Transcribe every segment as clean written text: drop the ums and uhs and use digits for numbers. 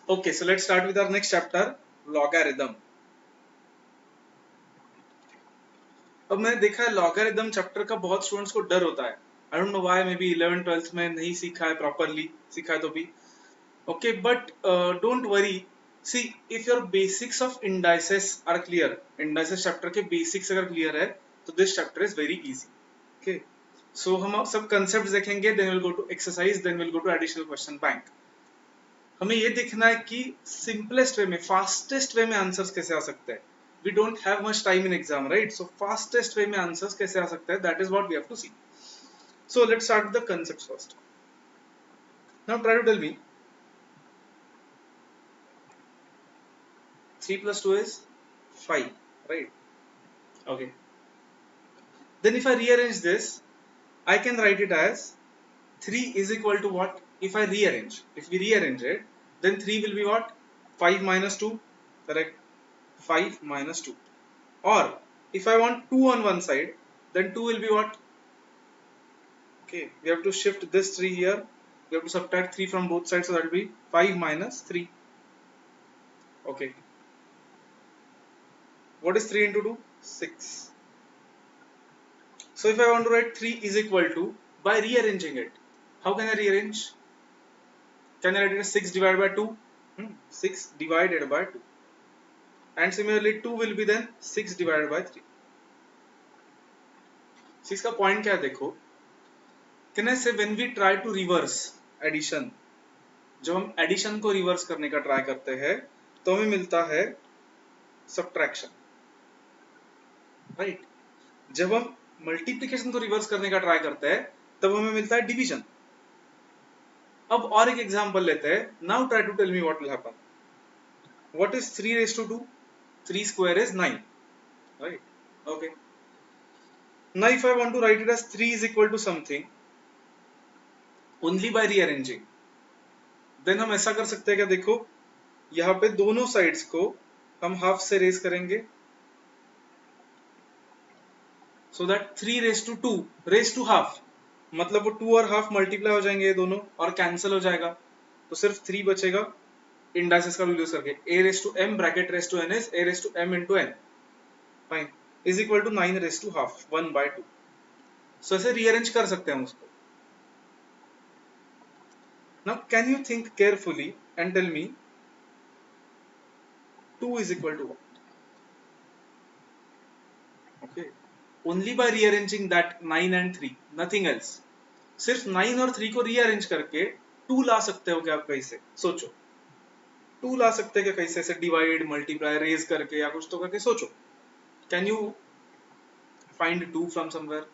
Okay, so let's start with our next chapter, logarithm. अब मैंने देखा है लॉगरिथम चैप्टर का बहुत स्टूडेंट्स को डर होता है. I don't know why, may be 11 12th में नहीं सीखा है प्रॉपर्ली, सीखा है तो भी okay, but don't worry. See, if your basics of indices are clear, indices chapter के बेसिक्स अगर क्लियर है तो this chapter is very easy. Okay, so हम सब कंसेप्ट देखेंगे, then will go to exercise, then will go to additional question bank. हमें ये देखना है कि सिंपलेस्ट वे में, फास्टेस्ट वे में आंसर्स कैसे आ सकते हैं. We don't have much time in exam, right? So fastest way में आंसर्स कैसे आ सकते हैं, that is what we have to see. So let's start with the concepts first. Now try to tell me 3 plus 2 is 5, right? Okay, then if I rearrange this, I can write it as 3 is equal to what? If we rearrange it, then 3 will be what? 5 minus 2, correct? 5 minus 2. Or if I want 2 on one side, then 2 will be what? Okay, we have to shift this 3 here, we have to subtract 3 from both sides, so that will be 5 minus 3. Okay, what is 3 into 2? 6. So if I want to write 3 is equal to, by rearranging it, how can I rearrange? Can I write it as 6 divided by 2? 6 divided by 2. And similarly 2 will be then 6 divided by 3. So इसका point क्या है देखो. Can I say when we try to reverse addition, जब हम addition को reverse करने का try करते हैं तो हमें मिलता है subtraction, right? जब हम multiplication को reverse करने का try करते हैं तब हमें मिलता है division. अब और एक एग्जांपल लेते हैं. Now try to tell me what will happen. What is 3 raised to 2? 3 square is 9, right? Okay. Now if I want to write it as 3 is equal to something only by rearranging, then हम ऐसा कर सकते हैं क्या, देखो यहाँ पे दोनों साइड्स को हम हाफ से रेज करेंगे, so that 3 raised to 2 raised to half, मतलब वो 2 और हाफ मल्टीप्लाई हो जाएंगे ये दोनों और कैंसिल हो जाएगा, तो सिर्फ 3 बचेगा. इंडाइसेस का यूज करके a raised to m bracket raised to n is a raised to m into n, fine, is equal to 9 raised to half 1/2. So ऐसे रीअरेंज कर सकते हैं हम उसको. Now can you think carefully and tell me 2 is equal to what? Okay, only by rearranging that 9 and 3, nothing else. सिर्फ 9 और 3 को rearrange करके 2 ला सकते हो क्या आप कहीं से? सोचो, 2 ला सकते हैं क्या कहीं से, ऐसे डिवाइड मल्टीप्लाई रेज करके या कुछ तो करके? सोचो, can you find 2 from somewhere?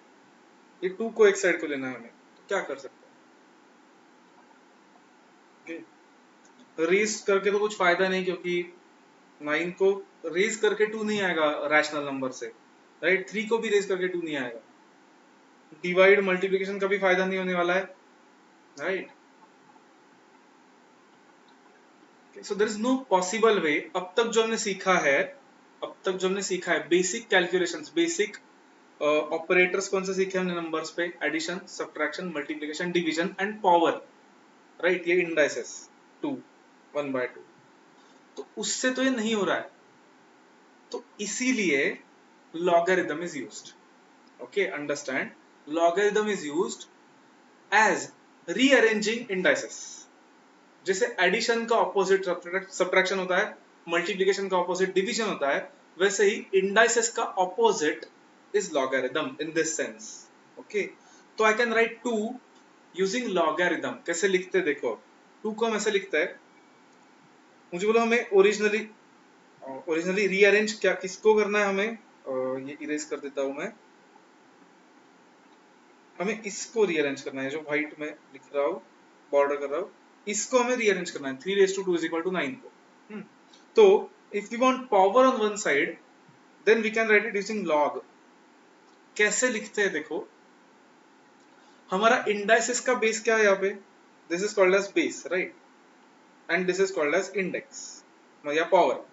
ये 2 को एक साइड को लेना है हमें, तो क्या कर सकते हैं? okay. रेज करके तो कुछ फायदा नहीं, क्योंकि 9 को रेज करके 2 नहीं आएगा रैशनल नंबर से, राइट? 3 को भी रेज करके 2 नहीं आएगा. डिवाइड मल्टीप्लिकेशन का भी फायदा नहीं होने वाला है, right? So there is no possible way. अब तक जो हमने सीखा है बेसिक कैलकुलेशंस, बेसिक ऑपरेटर्स कौन से सीखे हमने नंबर्स पे? Addition, subtraction, multiplication, division and power, right? ये इंडाइसेस 2 1/2, तो उससे तो ये नहीं हो रहा है, तो इसीलिए logarithm is used. Okay, understand? Logarithm is used as rearranging indices. जैसे एडिशन का ऑपोजिट सब्ट्रैक्शन होता है, मल्टीप्लिकेशन का ऑपोजिट डिवीजन होता है, वैसे ही इंडाइसेस का opposite is logarithm in this sense. Okay, तो I can write 2 using logarithm. कैसे लिखते हैं देखो. 2 को हम ऐसे लिखते हैं, मुझे बोलो हमें ओरिजिनली रीअरेंज क्या किसको करना है हमें. ये इरेज कर देता हूं मैं. हमें इसको रीअरेंज करना है, जो व्हाइट में लिख रहा हूं, बॉर्डर कर रहा हूं, इसको हमें रीअरेंज करना है. 3 raised to 2 is equal to 9 को. तो if we want power on one side, then we can write it using log. कैसे लिखते हैं देखो. हमारा इंडाइसेस का बेस क्या है यहाँ पे? This is called as base, right? And this is called as index या पावर.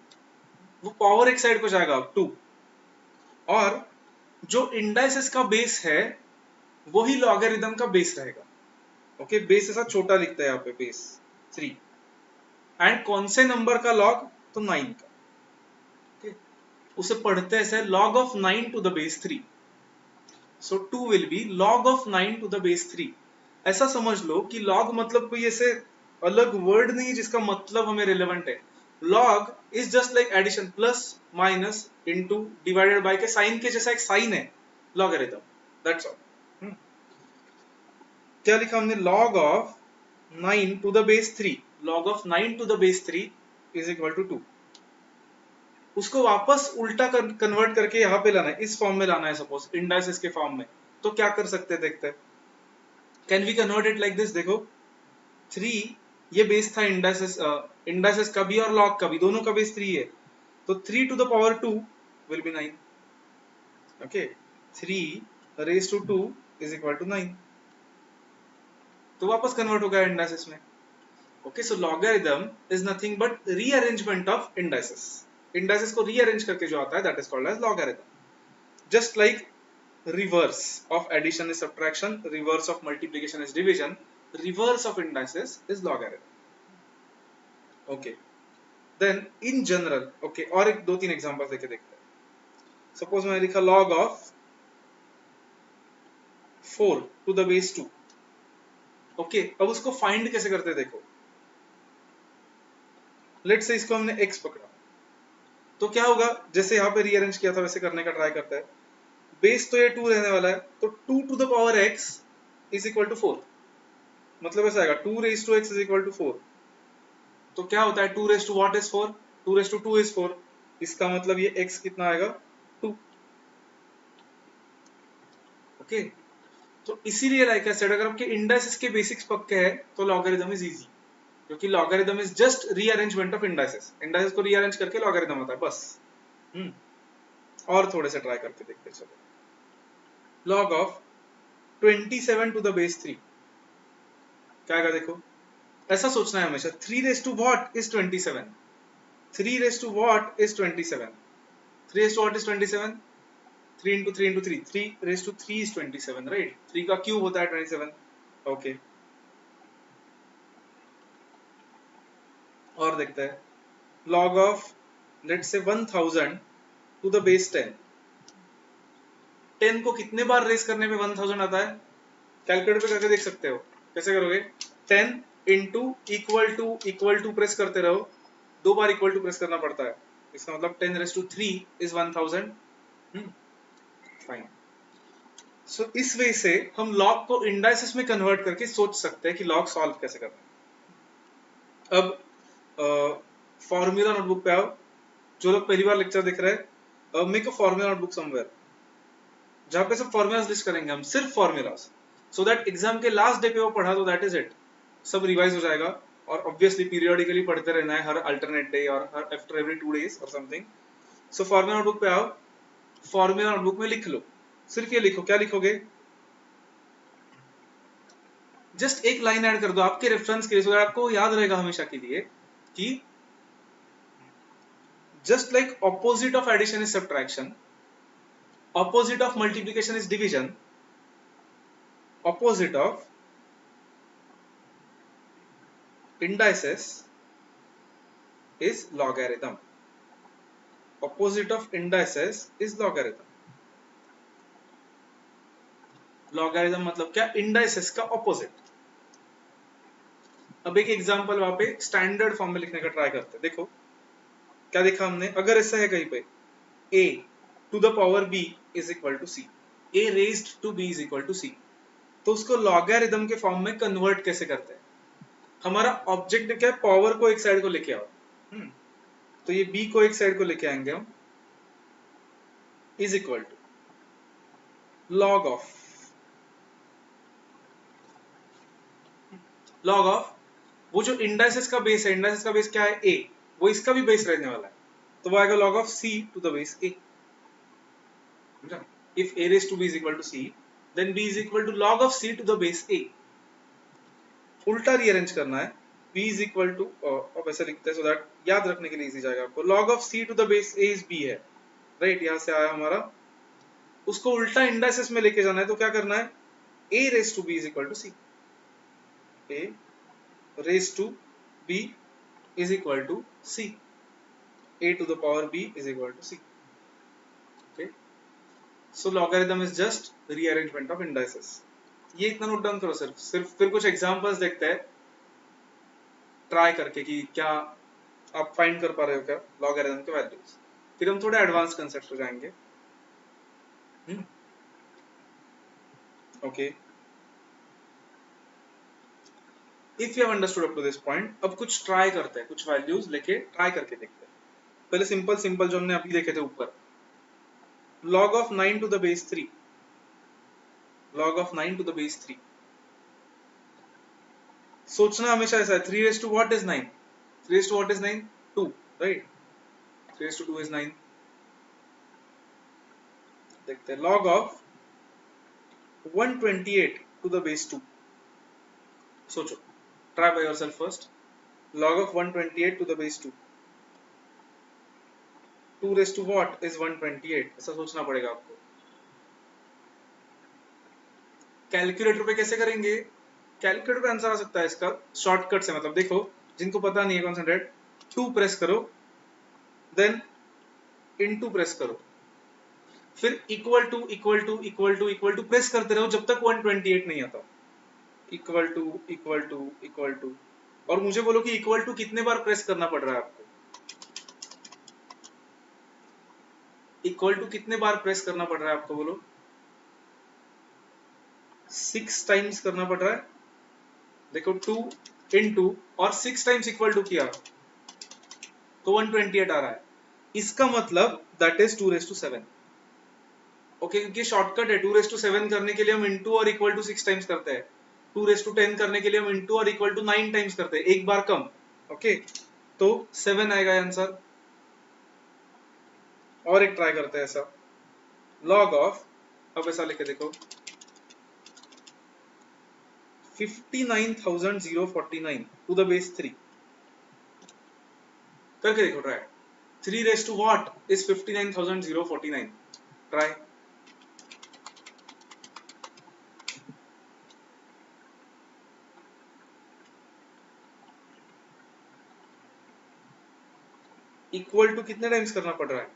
वो पावर एक साइड को जाएगा 2, और जो इंडाइसेस का बेस है वही लॉगरिथम का बेस रहेगा. ओके, बेस ऐसा छोटा लिखता है यहाँ पे, बेस 3, एंड कौन से नंबर का लॉग, तो 9 का। okay? उसे पढ़ते ऐसे log of 9 to the base 3, so 2 will be log of 9 to the base 3। ऐसा समझ लो कि log मतलब कोई ऐसे अलग वर्ड नहीं है जिसका मतलब हमें रिलेवेंट है। log is just like addition, plus minus into divided by के साइन के जैसा एक साइन है लॉगरिथम, दैट्स ऑल। क्या लिखा हमने, log of 9 to the base 3, log of 9 to the base 3 is equal to 2। उसको वापस उल्टा कन्वर्ट करके यहाँ पे लाना है, इस फॉर्म में लाना है, सपोज इंडाइसिस के फॉर्म में, तो क्या कर सकते हैं देखते हैं। Can we convert it like this, देखो 3 ये बेस था इंडाइसिस, इंडाइसिस का भी और लॉग का भी, दोनों का बेस 3 है, तो 3 to the power 2 will be 9। Okay, 3 raise to 2 is equal to 9, तो वापस कन्वर्ट हो गया इंडाइसिस में। Okay, so logarithm is nothing but rearrangement of indices. Indices को रीअरेंज करके जो आता है that is called as logarithm. Just like reverse of addition is subtraction, reverse of multiplication is division, reverse of indices is logarithm। okay, then in general, okay, और एक दो तीन example देके देखते हैं। सपोज मैंने लिखा log of 4 to the base 2। okay, अब उसको फाइंड कैसे करते हैं देखो। लेट्स से इसको हमने x पकड़ा, तो क्या होगा, जैसे यहाँ पे रीअरेंज किया था वैसे करने का ट्राई करता है। बेस तो ये 2 रहने वाला है, तो 2 to the power x is equal to 4, मतलब ऐसा आएगा 2 raise to x is equal to 4। तो क्या होता है 2 raise to what is 4, 2 raise to 2 is 4, इसका मतलब ये x कितना आएगा 2। ओके, तो इसीलिए लाइक आई सेड, अगर आपके इंडाइसेस के बेसिक्स पक्के हैं तो लॉगरिथम इज इजी, क्योंकि logarithm is just rearrangement of indices, indices को रीअरेंज करके लॉगरिथम होता है बस। और थोड़े से ट्राई करके देखते हैं, चलो। log of 27 to the base 3 क्या आएगा देखो। ऐसा सोचना है हमेशा, 3 raise to what is 27, 3 raise to what is 27, 3 raise to what is 27, 3 into 3 into 3, 3 raised to 3 is 27, right? 3 का क्यूब होता है 27। ओके, और देखते हैं log of let's say 1000 to the base 10। 10 को कितने बार रेस करने पे 1000 आता है, कैलकुलेटर पे करके देख सकते हो। कैसे करोगे, 10 into इक्वल टू प्रेस करते रहो, 2 बार इक्वल टू प्रेस करना पड़ता है, इसका मतलब 10 raised to 3 is 1000। फाइन। सो इस वे से हम लॉग को इंडाइसेस में कन्वर्ट करके सोच सकते हैं कि लॉग सॉल्व कैसे करना है। अब फॉर्मूला नोटबुक पे आओ, जो लोग पहली बार लेक्चर देख रहे हैं, make a formula notebook somewhere, जहां पे सब फॉर्मूलाज लिस्ट करेंगे हम, सिर्फ फॉर्मूलाज, सो दैट एग्जाम के लास्ट डे पे वो पढ़ा तो दैट इज इट, सब रिवाइज हो जाएगा। और ऑब्वियसली पीरियोडिकली पढ़ते रहना है, हर अल्टरनेट डे और हर आफ्टर एवरी 2 days और समथिंग। सो फॉर्मूला नोटबुक पे आओ, फॉर्मूला नोटबुक में लिख लो, सिर्फ ये लिखो, क्या लिखोगे, जस्ट एक लाइन ऐड कर दो आपके रेफरेंस के लिए, सो आपको याद रहेगा हमेशा के लिए कि just like opposite of addition is subtraction, opposite of multiplication is division, opposite of indices is logarithm, opposite of indices is logarithm. Logarithm मतलब क्या, इंडाइसेस का ऑपोजिट। अब एक एग्जांपल वहां पे स्टैंडर्ड फॉर्म में लिखने का ट्राई करते हैं, देखो क्या देखा हमने। अगर ऐसा है कहीं पे a to the power b is equal to c, a raised to b is equal to c, तो उसको लॉगरिथम के फॉर्म में कन्वर्ट कैसे करते हैं। हमारा ऑब्जेक्टिव क्या है, पावर को एक साइड को लेके आओ। तो ये b को एक साइड को लेके आएंगे हम, is equal to log of वो जो इंडाइसेस का बेस है, इंडाइसेस का बेस क्या है a, वो इसका भी बेस रहने वाला है, तो वो आएगा log of c to the base a। if a raised to b is equal to c, then b is equal to log of c to the base a। उल्टा रीअरेंज करना है, b is equal to, अब ऐसे लिखते हैं so that याद रखने के लिए इजी जाएगा आपको। log of c to the base a is b है, राइट, यहाँ से आया हमारा। उसको उल्टा इंडाइसेस में लेके जाना है, तो क्या करना है, a raised to b is equal to c, a raised to b is equal to c. A to the power b is equal to c. Okay, so logarithm is just rearrangement of indices. ये इतना note down करो, सिर्फ फिर कुछ examples देखते हैं try करके कि क्या आप फाइंड कर पा रहे हो क्या लॉगरिथम के वैल्यूज। फिर हम थोड़े एडवांस कंसेप्ट पे जाएंगे। Okay, if you have understood up to this point, अब कुछ ट्राई करते हैं, कुछ वैल्यूज लेके ट्राई करके देखते हैं। पहले सिंपल सिंपल जो हमने अभी देखे थे ऊपर, log of 9 to the base 3, log of 9 to the base 3, सोचना हमेशा ऐसा है 3 raised to what is 9, 3 raised to what is 9, 2, right? 3 raised to 2 is 9। देखते हैं log of 128 to the base 2, सोचो, try by yourself first, log of 128 to the base 2, 2 raised to what is 128, ऐसा सोचना पड़ेगा आपको। कैलकुलेटर पे कैसे करेंगे? कैलकुलेटर पे आंसर आ सकता है इसका शॉर्टकट से, मतलब देखो जिनको पता नहीं है कॉन्सेंट्रेट, 2 प्रेस करो, देन इनटू प्रेस करो, फिर equal to equal to equal to equal to press करते रहो जब तक 128 नहीं आता। Equal to equal to equal to, और मुझे बोलो कि इक्वल टू कितने बार प्रेस करना पड़ रहा है आपको? इक्वल टू कितने बार प्रेस करना पड़ रहा है आपको, बोलो? 6 टाइम्स करना पड़ रहा है। देखो 2 इनटू और 6 टाइम्स इक्वल टू किया तो 128 आ रहा है। इसका मतलब that is 2 raise to 7। Okay, क्योंकि शॉर्टकट है, 2 रेज टू 7 करने के लिए हम इनटू और इक्वल टू 6 टाइम्स करते हैं, 2 रेज टू 10 करने के लिए हम इनटू और इक्वल टू 9 टाइम्स करते हैं, एक बार कम। ओके, तो 7 आएगा आंसर। और एक ट्राई करते हैं ऐसा, लॉग ऑफ, अब ऐसा लिखे देखो 59,049 टू द बेस 3, करके देखो try. 3 raise to what is 59,049, try. Equal to कितने टाइम्स करना पड़ रहा है?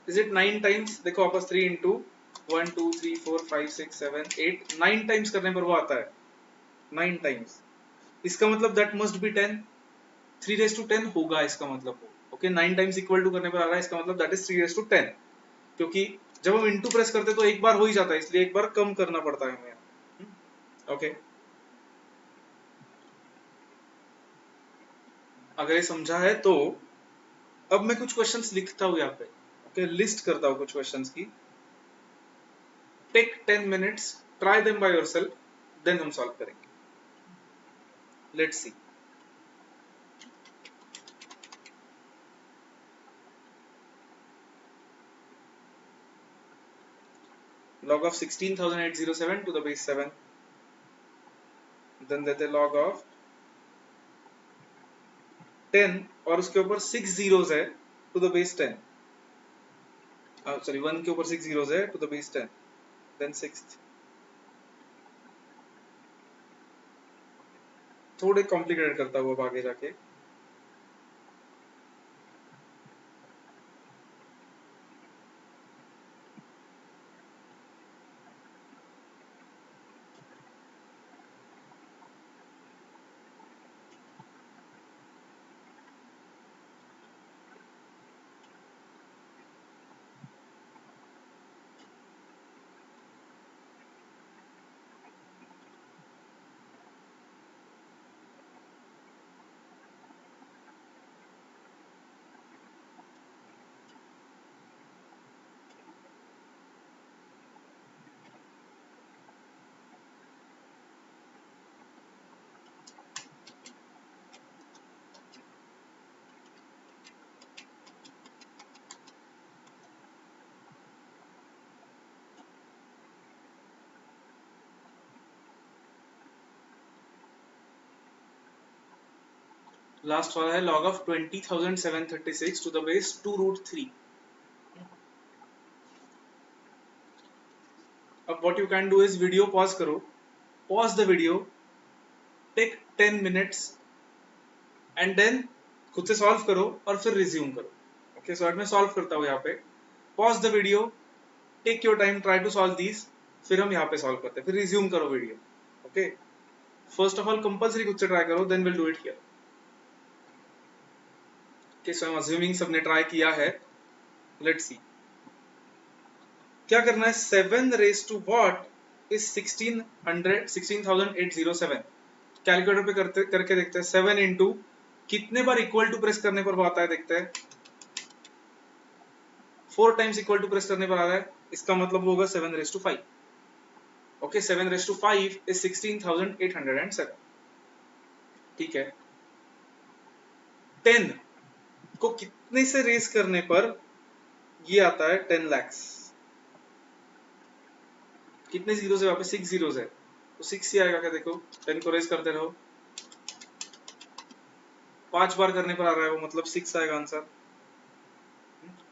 Is it 9 times? देखो वापस 3 इंटू 1 2 3 4 5 6 7 8 9 टाइम्स करने पर वो आता है 9 टाइम्स। इसका मतलब that must be 10, 3 raise to 10 होगा इसका मतलब। ओके, 9 टाइम्स इक्वल टू करने पर आ रहा है, इसका मतलब दैट इज 3 रेज टू 10, क्योंकि जब हम इंटू प्रेस करते हैं तो एक बार हो ही जाता है, इसलिए एक बार कम करना पड़ता है हमें। ओके, अगर ये समझा है तो अब मैं कुछ क्वेश्चंस लिखता हूँ यहाँ पे। ओके, लिस्ट करता हूँ कुछ क्वेश्चंस की। Take 10 minutes, try them by yourself, then हम सॉल्व करेंगे। Let's see. log of 16,807 to the base 7, then देते log of 10 और उसके ऊपर 6 zeros है to the base 10, सॉरी 1 के ऊपर 6 zeros है to the base 10, then 6th। थोड़े कॉम्प्लिकेटेड करता हुआ अब आगे जाके। लास्ट वाला है log of 20,736 to the base 2 root 3। अब what you can do is video pause करो, pause the video, take 10 minutes, and then खुद से सॉल्व करो और फिर रिज्यूम करो। ओके, सो मैं सॉल्व करता हूँ यहाँ पे। Pause the video, take your time, try to solve these, फिर हम यहाँ पे सॉल्व करते हैं, फिर रिज्यूम करो video. Okay, first of all compulsory खुद से ट्राई करो, then will do it here. Okay, so I am assuming सबने ट्राई किया है। लेट्स सी क्या करना है। 7 raise to what is 16,807। Calculator पे करके देखते हैं। 7 इंटू कितने बार इक्वल टू प्रेस करने पर वो आता है, देखते हैं। 4 टाइम्स इक्वल टू प्रेस करने पर आ रहा है, इसका मतलब वो होगा 7 raise to 5। Okay, 7 raise to 5 is 16,807। ठीक है, 10 को कितने से रेज करने पर ये आता है 10 lakhs। कितने जीरो है वहां पे? 6 जीरोस है, तो 6 ही आएगा क्या? देखो 10 को रेज करते रहो, 5 बार करने पर आ रहा है वो, मतलब 6 आएगा answer.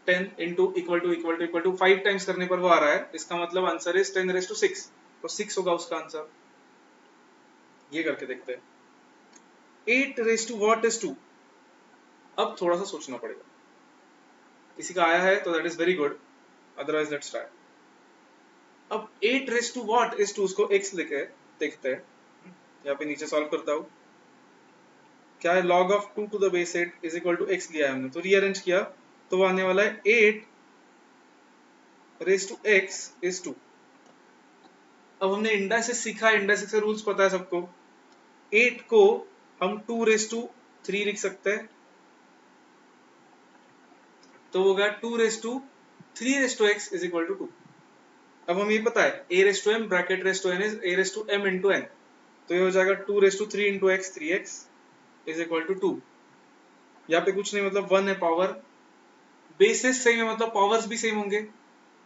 10 into equal to equal to equal to 5 times करने पर वो आ रहा है, इसका मतलब आंसर इज 10 रेज टू 6, तो 6 होगा उसका आंसर। ये करके देखते हैं। 8 रेज टू व्हाट इज 2। अब थोड़ा सा सोचना पड़ेगा। किसी का आया है तो that is very good, otherwise let's try. अब 8 रेज टू व्हाट इज 2, उसको x लिखे देखते हैं। यहाँ पे नीचे सॉल्व करता हूँ। क्या है? log of 2 to the base 8 is equal to x लिया है हमने, तो रीअरेंज किया तो वो आने वाला है 8 रेज टू x इज 2। अब हमने इंडाइसिस सीखा है, इंडाइसिस के रूल्स पता है सबको। 8 को हम 2 रेज टू 3 लिख सकते हैं, तो वो गया 2 raise to 3 raise to x is equal to 2। अब हम ये पता है a raise to m bracket raise to n is a raise to m into n, तो ये हो जाएगा 2 raise to 3 into x 3x is equal to 2। यहाँ पे कुछ नहीं, मतलब 1 है पावर, बेसिस सेम है मतलब पावर्स भी सेम होंगे।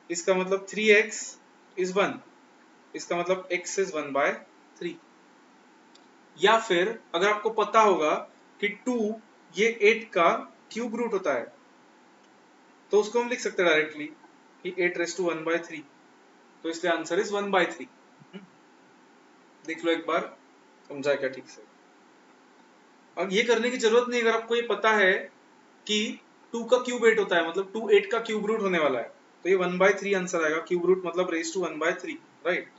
इसका मतलब 3x इज 1, इसका मतलब x इज 1/3। या फिर अगर आपको पता होगा कि 2 ये 8 का क्यूब रूट होता है, तो उसको हम लिख सकते हैं डायरेक्टली कि 8 रेज टू 1/3, तो इसलिए आंसर इज 1/3। देख लो एक बार, समझा क्या ठीक से? अब ये करने की जरूरत नहीं अगर आपको ये पता है कि 2 का क्यूब 8 होता है, मतलब 2 8 का क्यूब रूट होने वाला है, तो ये 1/3 आंसर आएगा। क्यूब रूट मतलब raise to 1/3, right?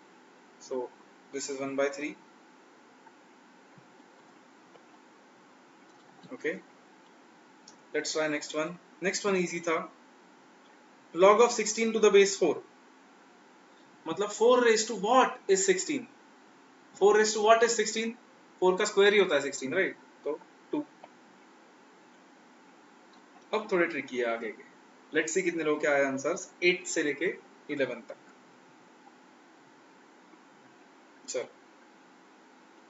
So this is 1/3। Okay, let's try next one. Next one easy था। log of 16 to the base 4, मतलब 4 raise to what is 16। 4 raise to what is 16? 4 का स्क्वायर ही होता है 16, right? तो 2। अब थोड़े tricky है आगे के। लेट्स सी कितने लोग के आए आंसर्स 8 से लेके 11 तक। चलो,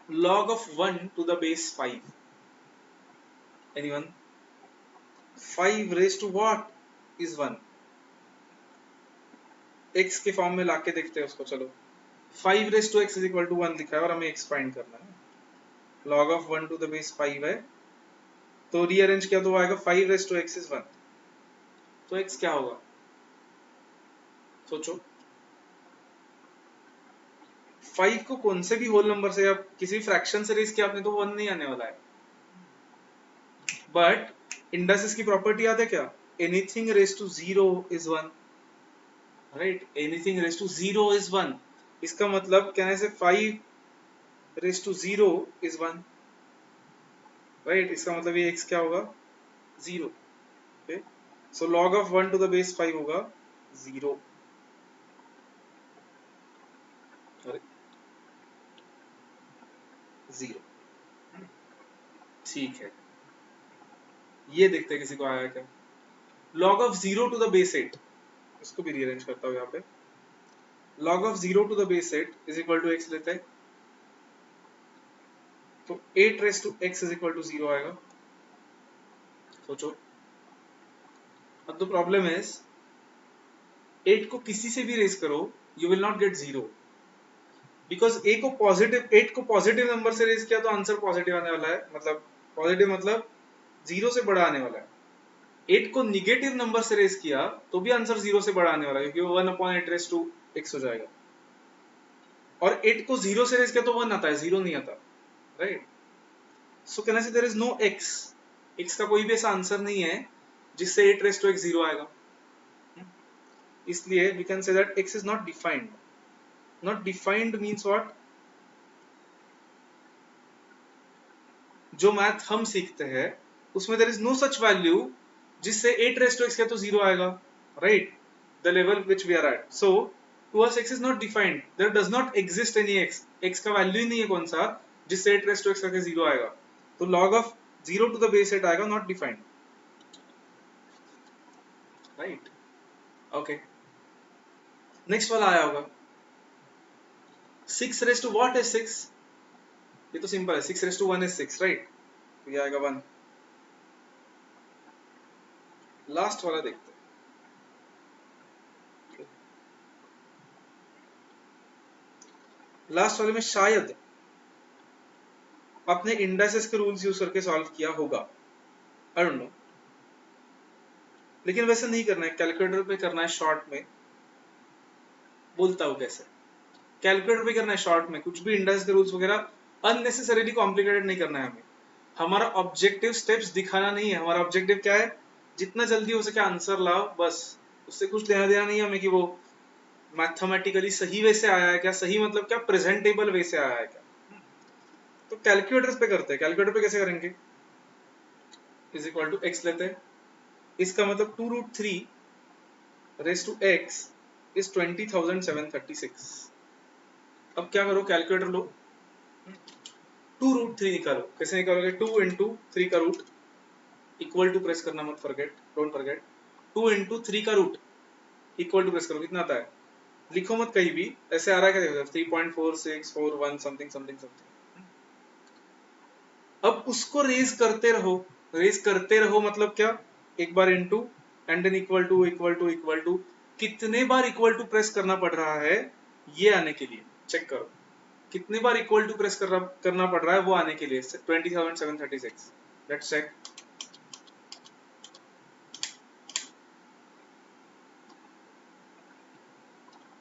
log of 1 to the base 5, anyone? 5 raised to what is 1? x के फॉर्म में लाके देखते हैं उसको। चलो, 5 raised to x is equal to 1 लिखा है और हमें x फाइंड करना है। log of 1 to the base 5 है, तो रीअरेंज किया तो आएगा 5 raised to x is 1, तो x क्या होगा? सोचो, 5 को कौन से भी होल नंबर से या किसी फ्रैक्शन से रेज किया आपने तो 1 नहीं आने वाला है। बट इंडाइसिस की प्रॉपर्टी याद है क्या? Anything raise to 0 is 1, right? Anything raise to 0 is 1, इसका मतलब कहने से 5 रेज टू 0 इज 1, राइट? इसका मतलब ये x क्या होगा? 0। Okay, so log of 1 to the base 5 होगा 0। अरे 0, ठीक है। ये देखते हैं किसी को आया क्या। log of 0 to the base 8, इसको भी रीअरेंज करता हूँ यहाँ पे। log of 0 to the base 8 is equal to x लेते हैं, तो 8 raised to x is equal to 0 आएगा। सोचो, अब तो प्रॉब्लम है 8 को किसी से भी रेज करो you will not gate 0, because 8 को पॉजिटिव नंबर से रेज किया तो आंसर पॉजिटिव आने वाला है, मतलब पॉजिटिव मतलब 0 से बड़ा आने वाला है। 8 को निगेटिव नंबर से रेज किया तो भी आंसर 0 से बड़ा आने वाला है, क्योंकि वो 1/8 रेज टू x हो जाएगा। और 8 को 0 से रेज किया तो 1 आता है, 0 नहीं आता, right? So can I say there is no x, x का कोई भी ऐसा आंसर नहीं है जिससे 8 रेज टू x 0 आएगा, इसलिए we can say that x is not defined. Not defined means what, जो मैथ हम सीखते हैं उसमें there is no such value जिससे 8 रेज टू x क्या तो 0 आएगा, right? The level which we are at. So to us x is not defined, there does not exist any x, x का वैल्यू ही नहीं है कौन सा जिससे 8 रेज टू x का 0 आएगा. तो log of 0 to the base 8 आएगा, not defined, right? Okay, next वाला आया होगा 6 रेज टू व्हाट इज 6. ये तो सिंपल है, 6 रेज टू 1 इज 6, राइट? तो ये आएगा 1. लास्ट वाला देखते हैं. लास्ट वाले में शायद आपने इंडाइसेस के रूल्स यूज करके सॉल्व किया होगा, आई डोंट नो, लेकिन वैसे नहीं करना है, कैलकुलेटर पे करना है शॉर्ट में. बोलता हूँ कैसे, कैलकुलेटर पे करना है शॉर्ट में, कुछ भी इंडाइस के रूल्स वगैरह अननेसेसरीली कॉम्प्लिकेटेड नहीं करना है हमें. हमारा ऑब्जेक्टिव स्टेप्स दिखाना नहीं है, हमारा ऑब्जेक्टिव क्या है, जितना जल्दी हो सके आंसर लाओ, बस. उससे कुछ लेना देना नहीं है हमें कि वो मैथमेटिकली सही वे से आया है क्या, सही मतलब क्या, प्रेजेंटेबल वे से आया है क्या. तो कैलकुलेटर्स पे करते हैं. कैलकुलेटर पे कैसे करेंगे, इज इक्वल टू एक्स लेते हैं, इसका मतलब 2√3 रेज टू एक्स इज 20,736. अब क्या करो, कैलकुलेटर लो, 2√3 निकालो. कैसे निकालोगे, 2 इंटू 3 का रूट इक्वल टू, प्रेस करना मत फॉरगेट, डोंट फॉरगेट, 2 इंटू 3 का रूट इक्वल टू, प्रेस करो, कितना आता है, लिखो मत कहीं भी, ऐसे आ रहा है क्या देखो, 3.4641 समथिंग समथिंग समथिंग. अब उसको रेज करते रहो, रेज करते रहो मतलब क्या, एक बार into and then equal to equal to equal to. कितने बार इक्वल टू प्रेस करना पड़ रहा है ये आने के लिए, चेक करो कितने बार इक्वल टू प्रेस करना पड़ रहा है वो आने के लिए, 20,736. Let's check.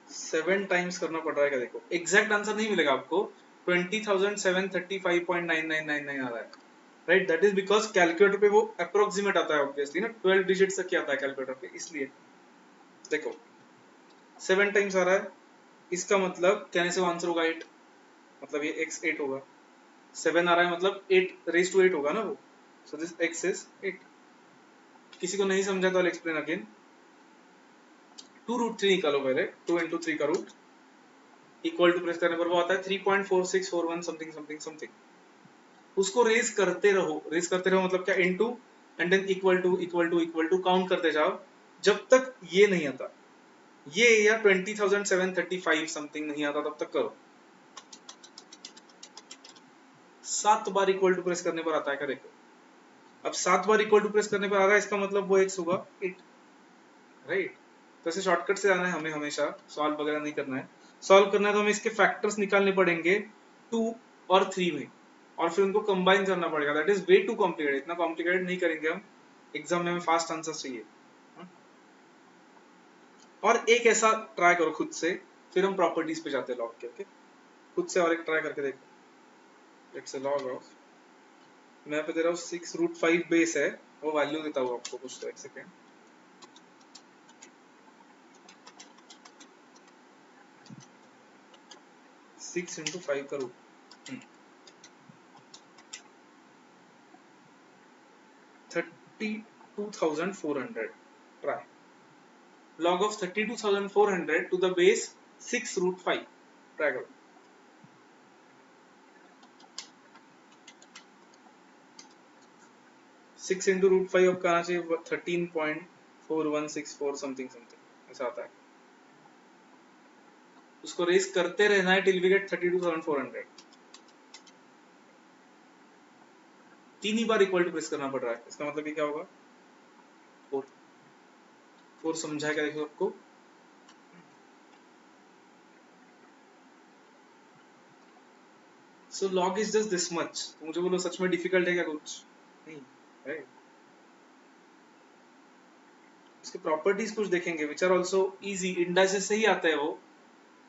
7 टाइम्स करना पड़ रहा है क्या, देखो एग्जैक्ट आंसर नहीं मिलेगा आपको, 20,735.9999 आ रहा है, right? That is because calculator पे वो अप्रोक्सीमेट आता है ऑब्वियसली ना, 12 डिजिट तक क्या आता है कैलकुलेटर पे, इसलिए देखो 7 टाइम्स आ रहा है, इसका मतलब कहने से वो आंसर होगा 8, मतलब ये x 8 होगा. 7 आ रहा है मतलब 8 रेज टू 8 होगा ना वो, सो दिस x इज 8. किसी को नहीं समझा तो आई एक्सप्लेन अगेन. 2√3 निकालो पहले, 2 इंटू 3 का रूट इक्वल टू, प्रेस करने पर वो आता है 3.4641 समथिंग समथिंग समथिंग. उसको रेज करते रहो, रेज करते रहो मतलब क्या, into and then equal to equal to equal to, count करते जाओ जब तक ये नहीं आता, ये या 20,735 समथिंग नहीं आता तब तक करो. 7 बार इक्वल टू प्रेस करने पर आता है क्या, देखो अब 7 बार इक्वल टू प्रेस करने पर आ रहा है, इसका मतलब वो x होगा 8, राइट? तो ऐसे शॉर्टकट से आना है हमें, हमेशा सॉल्व वगैरह नहीं करना है. सॉल्व करना है तो हमें इसके फैक्टर्स निकालने पड़ेंगे 2 और 3 में, और फिर उनको कंबाइन करना पड़ेगा. That is way too complicated, इतना कॉम्प्लिकेटेड नहीं करेंगे हम, एग्जाम में हमें फास्ट आंसर चाहिए. और एक ऐसा ट्राई करो खुद से, फिर हम प्रॉपर्टीज पे जाते हैं लॉग के. ओके, खुद से और एक ट्राई करके देखो. इट्स अ लॉग ऑफ, मैं पे दे रहा हूँ 6√5 बेस है, वो वैल्यू देता हूँ आपको कुछ, तो एक सेकेंड. 6 इंटू 5 का root 32,400. Try log of 32,400 to the base 6√5. Try करो. सिक्स इंटू रूट 5 आपका आना चाहिए 13.4164 समथिंग समथिंग ऐसा आता है. उसको रेस करते रहना है टिल वी गेट 32,400. 3 ही बार इक्वल टू प्रेस करना पड़ रहा है, इसका मतलब ये क्या होगा, 4. 4 समझा क्या देखो आपको. सो log is just this much. तो मुझे बोलो सच में डिफिकल्ट है क्या, कुछ नहीं, राइट? इसके प्रॉपर्टीज कुछ देखेंगे which are also easy, indices से ही आता है वो,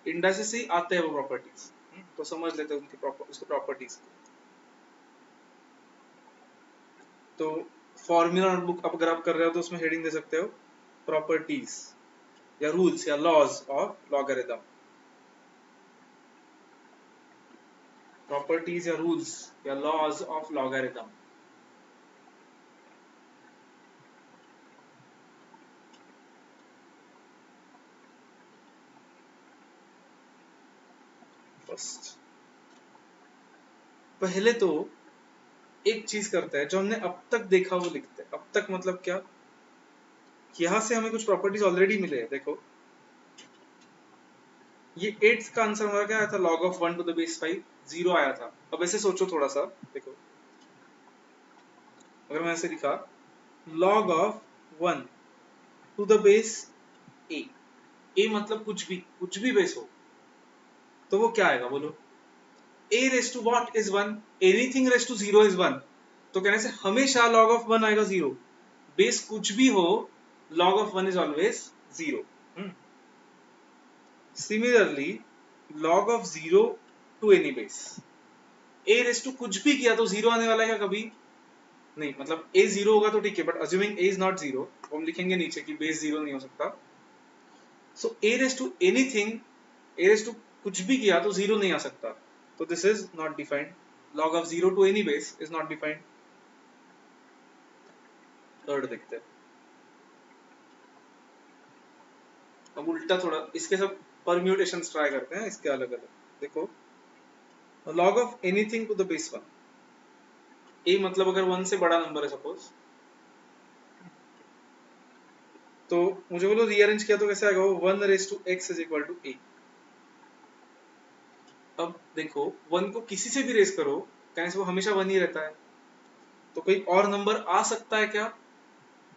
इंडाइसेस से ही आते हैं वो प्रॉपर्टीज. तो समझ लेते हैं उनकी उसके प्रॉपर्टीज. तो फॉर्मूला नोटबुक अब अगर आप कर रहे हो तो उसमें हेडिंग दे सकते हो प्रॉपर्टीज या रूल्स या लॉज ऑफ लॉगरिथम, प्रॉपर्टीज या रूल्स या लॉज ऑफ लॉगरिथम। फर्स्ट पहले तो एक चीज करते हैं जो हमने अब तक देखा वो लिखते हैं। अब तक मतलब क्या, यहां से हमें कुछ प्रॉपर्टीज ऑलरेडी मिले हैं। देखो ये 8 का आंसर हमारा क्या आया था, log of 1 to the base 5 0 आया था। अब ऐसे सोचो थोड़ा सा, देखो अगर मैं ऐसे लिखा log of 1 to the base a, a मतलब कुछ भी बेस हो तो वो क्या आएगा बोलो, a raise to what is 1, anything raise to 0 is 1। तो कहने से हमेशा log ऑफ 1 आएगा 0, बेस कुछ भी हो log of 1 is always 0। Similarly log of 0 to any base, a raise to कुछ भी किया तो 0 आने वाला है क्या कभी नहीं, मतलब a 0 होगा तो ठीक है, but assuming a is not 0 तो हम लिखेंगे नीचे कि बेस 0 नहीं हो सकता। So a raise to anything, a raise to कुछ भी किया तो 0 नहीं आ सकता, तो this is not defined. log of 0 to any base is not defined. Third देखते हैं, अब उल्टा थोड़ा इसके सब परम्यूटेशंस ट्राई करते हैं इसके अलग अलग। देखो log of anything to the base 1, a मतलब अगर 1 से बड़ा नंबर है सपोज, तो मुझे बोलो रीअरेंज किया तो कैसे आएगा वो, 1 raise to x is equal to a। अब देखो 1 को किसी से भी रेस करो कहने से वो हमेशा 1 ही रहता है, तो कोई और नंबर आ सकता है क्या,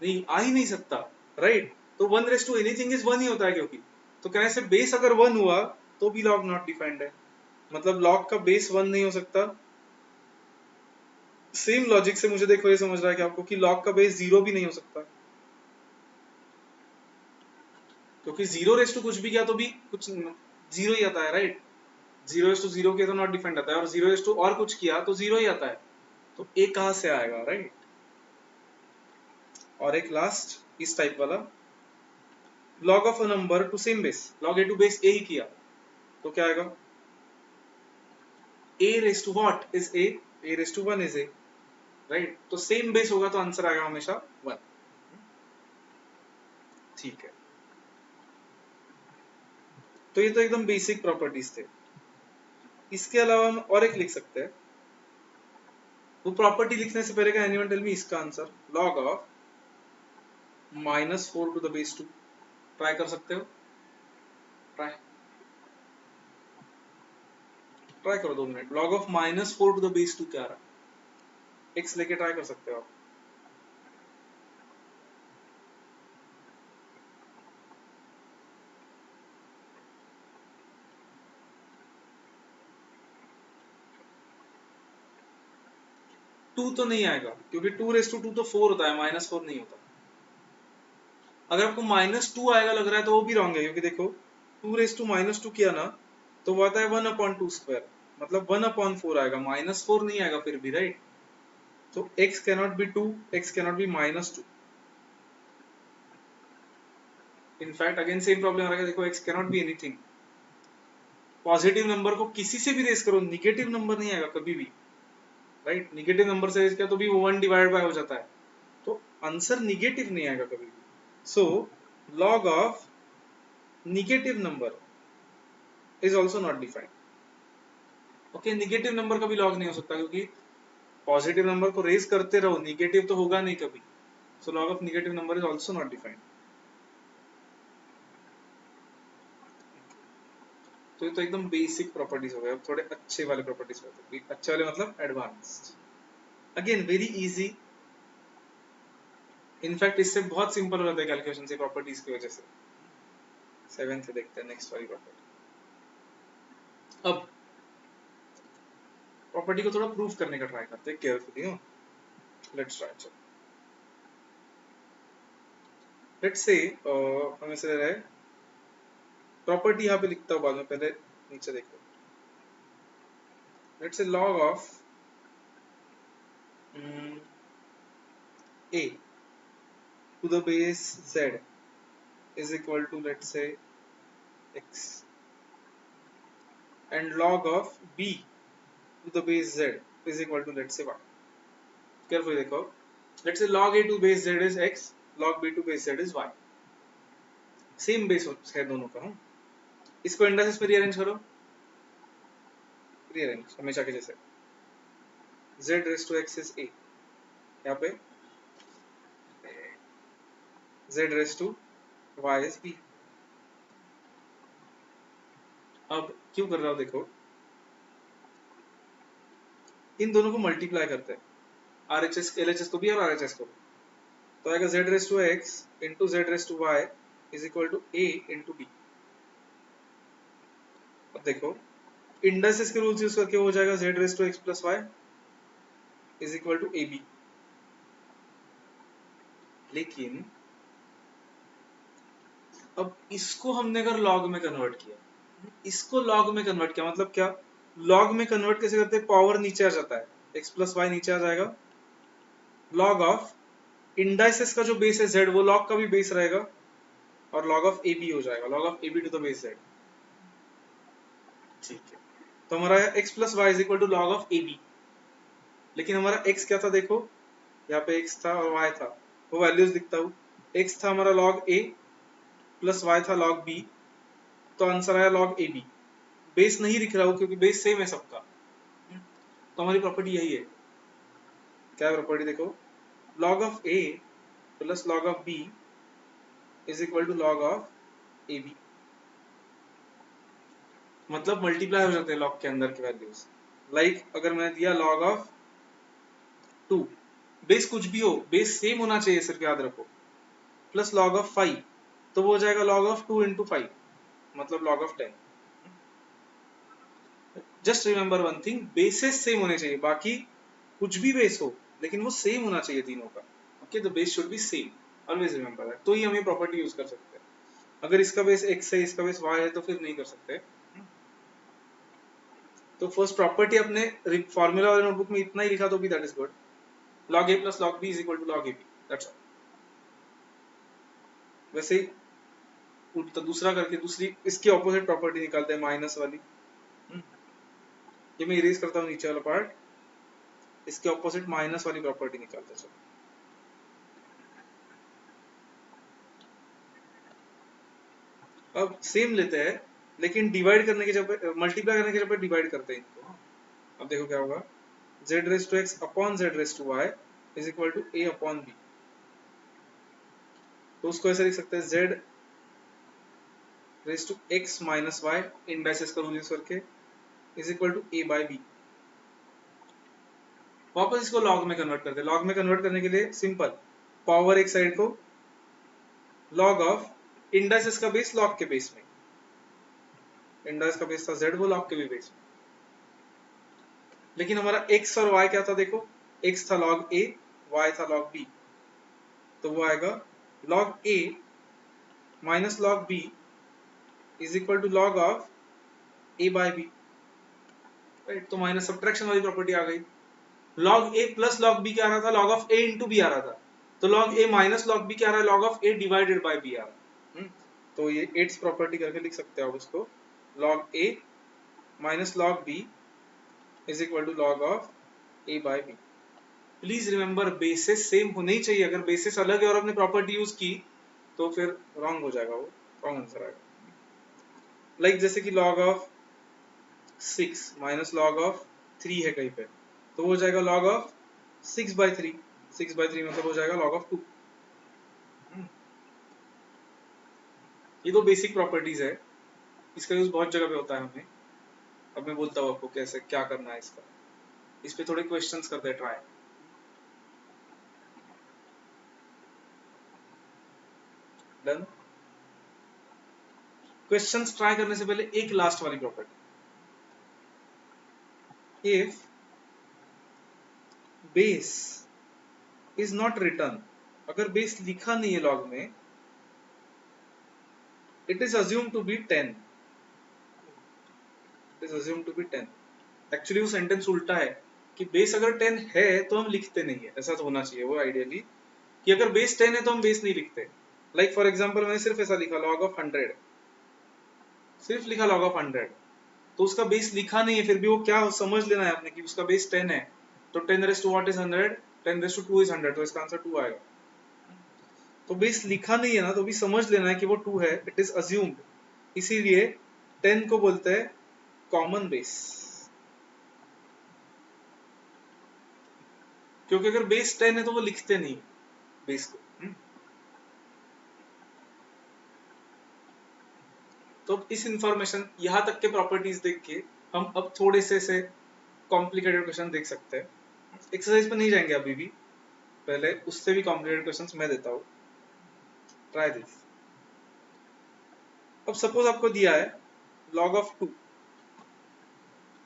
नहीं आ ही नहीं सकता, राइट। तो 1 रेस टू एनीथिंग इज 1 ही होता है क्योंकि, तो कहने से बेस अगर 1 हुआ तो भी लॉग नॉट डिफाइंड है, मतलब लॉग का बेस 1 नहीं हो सकता। सेम लॉजिक से मुझे देखो ये समझ रहा है कि आपको कि लॉग का बेस 0 भी नहीं हो सकता, क्योंकि 0 रेस टू कुछ भी किया तो भी कुछ 0 ही आता है, राइट। 0 रेस टू 0 किया तो नॉट डिफाइंड आता है, और 0 रेस टू और कुछ किया तो 0 ही आता है, तो ए कहां से आएगा, राइट। और एक लास्ट इस टाइप वाला, log of a number to same base, log a to base a ही किया तो क्या आएगा, a raise to what is a raise to 1 is a, right. तो सेम बेस होगा तो आंसर आएगा हमेशा 1, ठीक है। तो ये तो एकदम बेसिक प्रॉपर्टीज थे। इसके अलावा हम और एक लिख सकते हैं, वो प्रॉपर्टी लिखने से पहले का एनीवन टेल मी इसका answer, log of -4 to the base 2, try कर सकते हो, ट्राई ट्राई करो 2 minute. log of -4 to the base 2 क्या आ रहा है, x लेके ट्राई कर सकते हो आप। 2 तो नहीं आएगा क्योंकि 2 रेस टू 2 तो 4 होता है, -4 नहीं होता। अगर आपको -2 आएगा लग रहा है तो वो भी रॉन्ग है, क्योंकि देखो 2 रेस टू -2 किया ना तो वो आता है 1/2 स्क्वायर, मतलब 1/4 आएगा, -4 नहीं आएगा फिर भी, राइट। तो x cannot be 2, x cannot be -2। In fact again same problem आ रहा है, देखो x cannot be anything, positive number को किसी से भी रेस करो निगेटिव नंबर नहीं आएगा कभी भी, राइट। निगेटिव नंबर से रेस किया तो भी 1 डिवाइड बाय हो जाता है, तो आंसर निगेटिव नहीं आएगा कभी भी। सो log of negative number is also not defined. Okay, negative number का भी लॉग नहीं हो सकता क्योंकि पॉजिटिव नंबर को रेज करते रहो, निगेटिव तो होगा नहीं कभी। So log of negative number is also not defined. तो ये तो एकदम बेसिक प्रॉपर्टीज हो गए। अब थोड़े अच्छे वाले प्रॉपर्टीज होते हैं, अच्छे वाले मतलब advanced, again very easy. In fact इससे बहुत सिंपल हो जाता है कैलकुलेशन से प्रॉपर्टीज की वजह से। 7 से देखते हैं नेक्स्ट वाली प्रॉपर्टी। अब प्रॉपर्टी को थोड़ा प्रूफ करने का ट्राई करते हैं केयरफुली। Let's try. चलो लेट्स से हमें से रहा है प्रॉपर्टी, यहाँ पे लिखता हूँ बाद में, पहले नीचे देखो। Let's say log of a to the base z is equal to, let's say, x, and log of b to the base z is equal to, let's say, y. Carefully देखो, let's say log a to base z is x, log b to base z is y. Same base है दोनों का. इसको indices में rearrange करो, rearrange हमेशा के जैसे. z raised to x is a, यहाँ पे z raised to y is b. अब क्यों कर रहा हूं देखो, इन दोनों को मल्टीप्लाई करते हैं, RHS LHS को भी और RHS को भी. तो आएगा z raised to x into z raised to y is equal to a into b. अब देखो इंडाइसेस के रूल्स यूज करके हो जाएगा z raised to x plus y is equal to ab. लेकिन अब इसको हमने अगर लॉग में कन्वर्ट किया, इसको लॉग में कन्वर्ट किया मतलब क्या, लॉग में कन्वर्ट कैसे करते हैं, पावर नीचे आ जाता है, x प्लस वाई नीचे आ जाएगा, लॉग ऑफ इंडाइसेस का जो बेस है z वो लॉग का भी बेस रहेगा, और लॉग ऑफ ab हो जाएगा, log of ab to the base z. ठीक है, तो हमारा x plus y is equal to log of ab. लेकिन हमारा x क्या था देखो, यहाँ पे x था और y था, वो वैल्यूज दिखता हूँ. x था हमारा log a प्लस y था log b, तो आंसर आया log ab. बेस नहीं दिख रहा हो क्योंकि बेस सेम है सबका. तो हमारी प्रॉपर्टी यही है. क्या प्रॉपर्टी देखो, log of a plus log of b is equal to log of ab. मतलब मल्टीप्लाई हो जाते हैं लॉग के अंदर के वैल्यूज. लाइक अगर मैंने दिया log ऑफ 2, बेस कुछ भी हो, बेस सेम होना चाहिए, सिर्फ याद रखो, प्लस log ऑफ 5, तो वो हो जाएगा log ऑफ 2 into 5, मतलब log of 10. Just remember one thing, bases same होने चाहिए, बाकी कुछ भी बेस हो लेकिन वो सेम होना चाहिए तीनों का. Okay, the base should be same, always remember that. तो ही हम ये प्रॉपर्टी यूज कर सकते हैं. अगर इसका बेस x है, इसका बेस y है, तो फिर नहीं कर सकते. तो फर्स्ट प्रॉपर्टी अपने फॉर्मूला वाले नोटबुक में इतना ही लिखा तो भी that is good. log a plus log b is equal to log ab, that's all. वैसे ही तो दूसरा करके दूसरी इसकी ऑपोजिट प्रॉपर्टी निकालते हैं, माइनस वाली. ये मैं इरेज करता हूँ नीचे वाला पार्ट, इसके ऑपोजिट माइनस वाली प्रॉपर्टी निकालते हैं. अब सेम लेते हैं लेकिन डिवाइड करने के जगह, मल्टीप्लाई करने के जगह डिवाइड करते हैं इनको. अब देखो क्या होगा, z raised to x upon z raised to y is equal to a upon b. तो उसको ऐसे लिख सकते हैं, z raised to x minus y indices का रूल यूज करके is equal to a by b. वापस इसको लॉग में कन्वर्ट करते हैं. लॉग में कन्वर्ट करने के लिए सिंपल, पावर एक साइड को, लॉग ऑफ इंडाइसेस का बेस लॉग के बेस में, इंडाइस का बेस था z, वो लॉग के भी बेस में. लेकिन हमारा x और y क्या था देखो, x था log a, y था log b, तो वो आएगा log a minus log b is equal to log of a by b. Right, तो माइनस सब्ट्रैक्शन वाली प्रॉपर्टी आ गई. log a plus log b क्या आ रहा था, log of a into b आ रहा था, तो log a minus log b क्या आ रहा है, log of a divided by b आ रहा है. तो ये एट्स प्रॉपर्टी करके लिख सकते हो आप उसको, log a minus log b is equal to log of a by b. Please remember, bases same होने ही चाहिए. अगर बेसिस अलग है और आपने प्रॉपर्टी यूज की तो फिर रॉन्ग हो जाएगा, वो रॉन्ग आंसर आएगा. लाइक जैसे कि log of 6 minus log of 3 है कहीं पे, तो वो हो जाएगा log ऑफ 6 by 3. 6 by 3 मतलब हो जाएगा log ऑफ 2. ये तो बेसिक प्रॉपर्टीज है, इसका यूज बहुत जगह पे होता है हमें. अब मैं बोलता हूँ आपको कैसे क्या करना है इसका. इस पे थोड़े क्वेश्चंस करते हैं ट्राई. डन. क्वेश्चंस ट्राई करने से पहले एक लास्ट वाली property, if base is not written, अगर बेस लिखा नहीं है लॉग में, it is assume to be 10. It is assume to be 10. Actually वो सेंटेंस उल्टा है कि बेस अगर 10 है तो हम लिखते नहीं है, ऐसा तो होना चाहिए वो आइडियली. कि अगर बेस 10 है तो हम बेस नहीं लिखते। लाइक फॉर एग्जांपल मैंने सिर्फ ऐसा लिखा log ऑफ 100, सिर्फ लिखा log ऑफ 100, तो उसका बेस लिखा नहीं है, फिर भी वो क्या समझ लेना है आपने कि उसका बेस 10 है, तो 10 raise to what is 100, 10 raise to 2 is 100, तो इसका आंसर 2 आएगा। तो बेस लिखा नहीं है ना, तो भी समझ लेना है कि वो 2 है, इट इज अज्यूम्ड, इसीलिए 10 को बोलते हैं कॉमन बेस, क्योंकि अगर बेस 10 है तो वो लिखते नहीं बेस को। तो इस इंफॉर्मेशन यहाँ तक के प्रॉपर्टीज देख के हम अब थोड़े से कॉम्प्लिकेटेड क्वेश्चन देख सकते हैं। एक्सरसाइज पे नहीं जाएंगे अभी भी, पहले उससे भी कॉम्प्लिकेटेड क्वेश्चंस मैं देता हूँ, ट्राई दिस। अब सपोज आपको दिया है log ऑफ 2,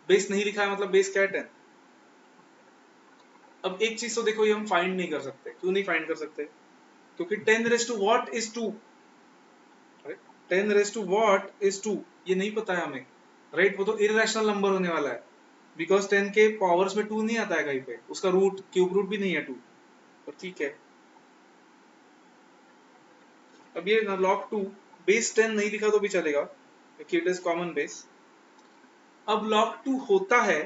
बेस नहीं लिखा है मतलब बेस क्या है 10। अब एक चीज तो देखो, ये हम फाइंड नहीं कर सकते। क्यों नहीं फाइंड कर सकते? क्योंकि 10 raise to what is 2, 10 raise to what is 2 ये नहीं पता है हमें, राइट? वो तो इरेशनल नंबर होने वाला है, बिकॉज 10 के पावर्स में 2 नहीं आता है कहीं पे, उसका रूट क्यूब रूट भी नहीं है 2, तो ठीक है। अब ये log 2 बेस 10 नहीं लिखा तो भी चलेगा क्योंकि इट इज कॉमन बेस। अब log 2 होता है,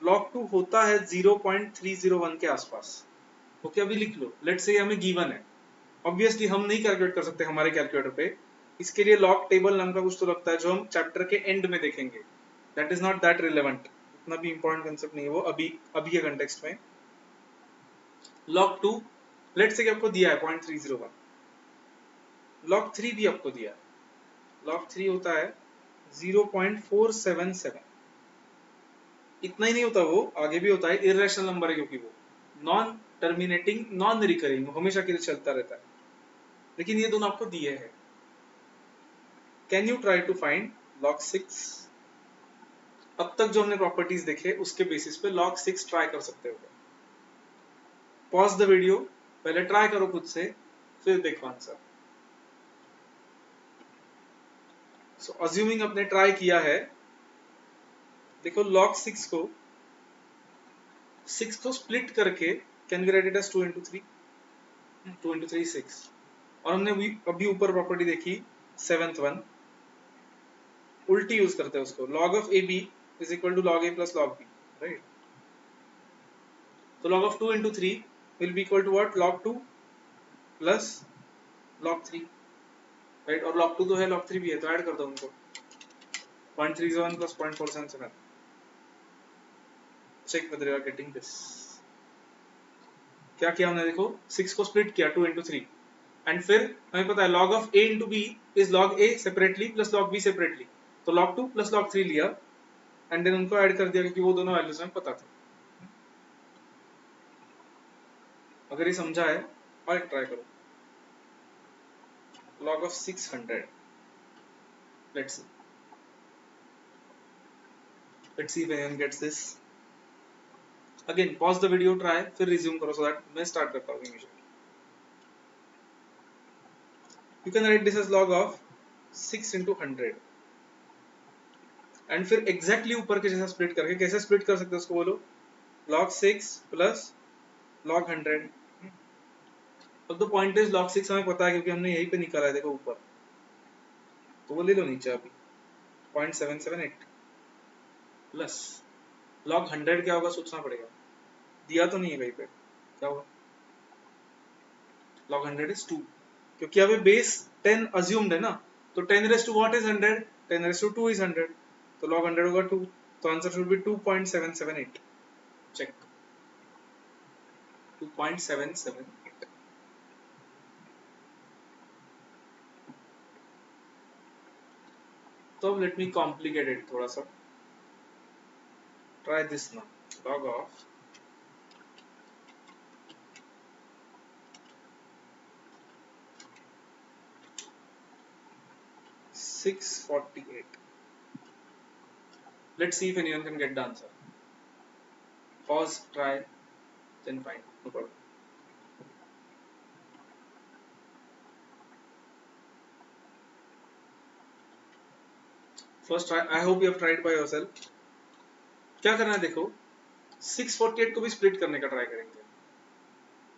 log 2 होता है 0.301 के आसपास, ओके अभी लिख लो। लेट्स से हमें गिवन है, ऑब्वियसली हम नहीं कैलकुलेट कर सकते हमारे कैलकुलेटर पे, इसके लिए लॉग टेबल नाम का कुछ तो लगता है जो हम चैप्टर के एंड में देखेंगे, that is not that relevant, उतना भी इंपॉर्टेंट कंसेप्ट नहीं है वो अभी के कंटेक्स्ट में। log 2 लेट्स से कि आपको दिया है 0.301, log 3 भी आपको दिया है, log 3 होता है 0.477, इतना ही नहीं होता, वो आगे भी होता है, इरेशनल नंबर है क्योंकि वो नॉन टर्मिनेटिंग नॉन रिकरिंग हमेशा के लिए चलता रहता है, लेकिन ये दोनों आपको दिए हैं। Can you try to find log 6? अब तक जो हमने प्रॉपर्टीज देखे उसके बेसिस पे log 6 ट्राई कर सकते हो। पॉज द वीडियो, पहले ट्राई करो खुद से, फिर देखो आंसर। सो अज्यूमिंग आपने ट्राई किया है, देखो log 6 को स्प्लिट करके can be write as 2 into 3, 2 into 3 6, और हमने अभी ऊपर प्रॉपर्टी देखी 7th वन, उल्टी यूज करते हैं उसको, log of ab is equal to log a plus log b, right? तो log of 2 into 3 will be equal to what? log 2 plus log 3, right? और log 2 तो है, log 3 भी है, तो ऐड कर दो उनको, 0.301 plus 0.477, check whether you are getting this। क्या किया हमने, देखो 6 को स्प्लिट किया 2 into 3, एंड फिर हमें पता है log of a into b is log a separately plus log b separately, तो log 2 plus log 3 लिया एंड देन उनको ऐड कर दिया क्योंकि वो दोनों वैल्यूज हमें पता था। अगर ये समझा है और एक ट्राई करो, log of 600, let's see if anyone gets this। Again pause the video, try, फिर रिज्यूम करो, सो दैट मैं स्टार्ट करता हूँ immediately. You can write this as log of 6 into 100, and फिर एग्जैक्टली ऊपर के जैसा स्प्लिट करके, कैसे स्प्लिट कर सकते हो उसको बोलो, log 6 प्लस log 100। अब द पॉइंट इज log 6 हमें पता है क्योंकि हमने यहीं पे निकाला है, देखो ऊपर, तो वो ले लो नीचे अभी 0.778 प्लस log 100 क्या होगा सोचना पड़ेगा, दिया तो नहीं है कहीं पे, क्या होगा log 100 is 2, क्योंकि अभी बेस 10 अज्यूम्ड है ना, तो 10 raise to what is 100, 10 raise to 2 is 100, तो log 100 होगा 2, तो आंसर शुड बी 2.778, चेक 2.778। तो अब लेट मी कॉम्प्लिकेट इट थोड़ा सा, try this now, log of 648, let's see if anyone can get the answer, pause, try, then find, no problem। First try, I hope you have tried by yourself। क्या करना है देखो, 648 को भी split करने का ट्राई करेंगे।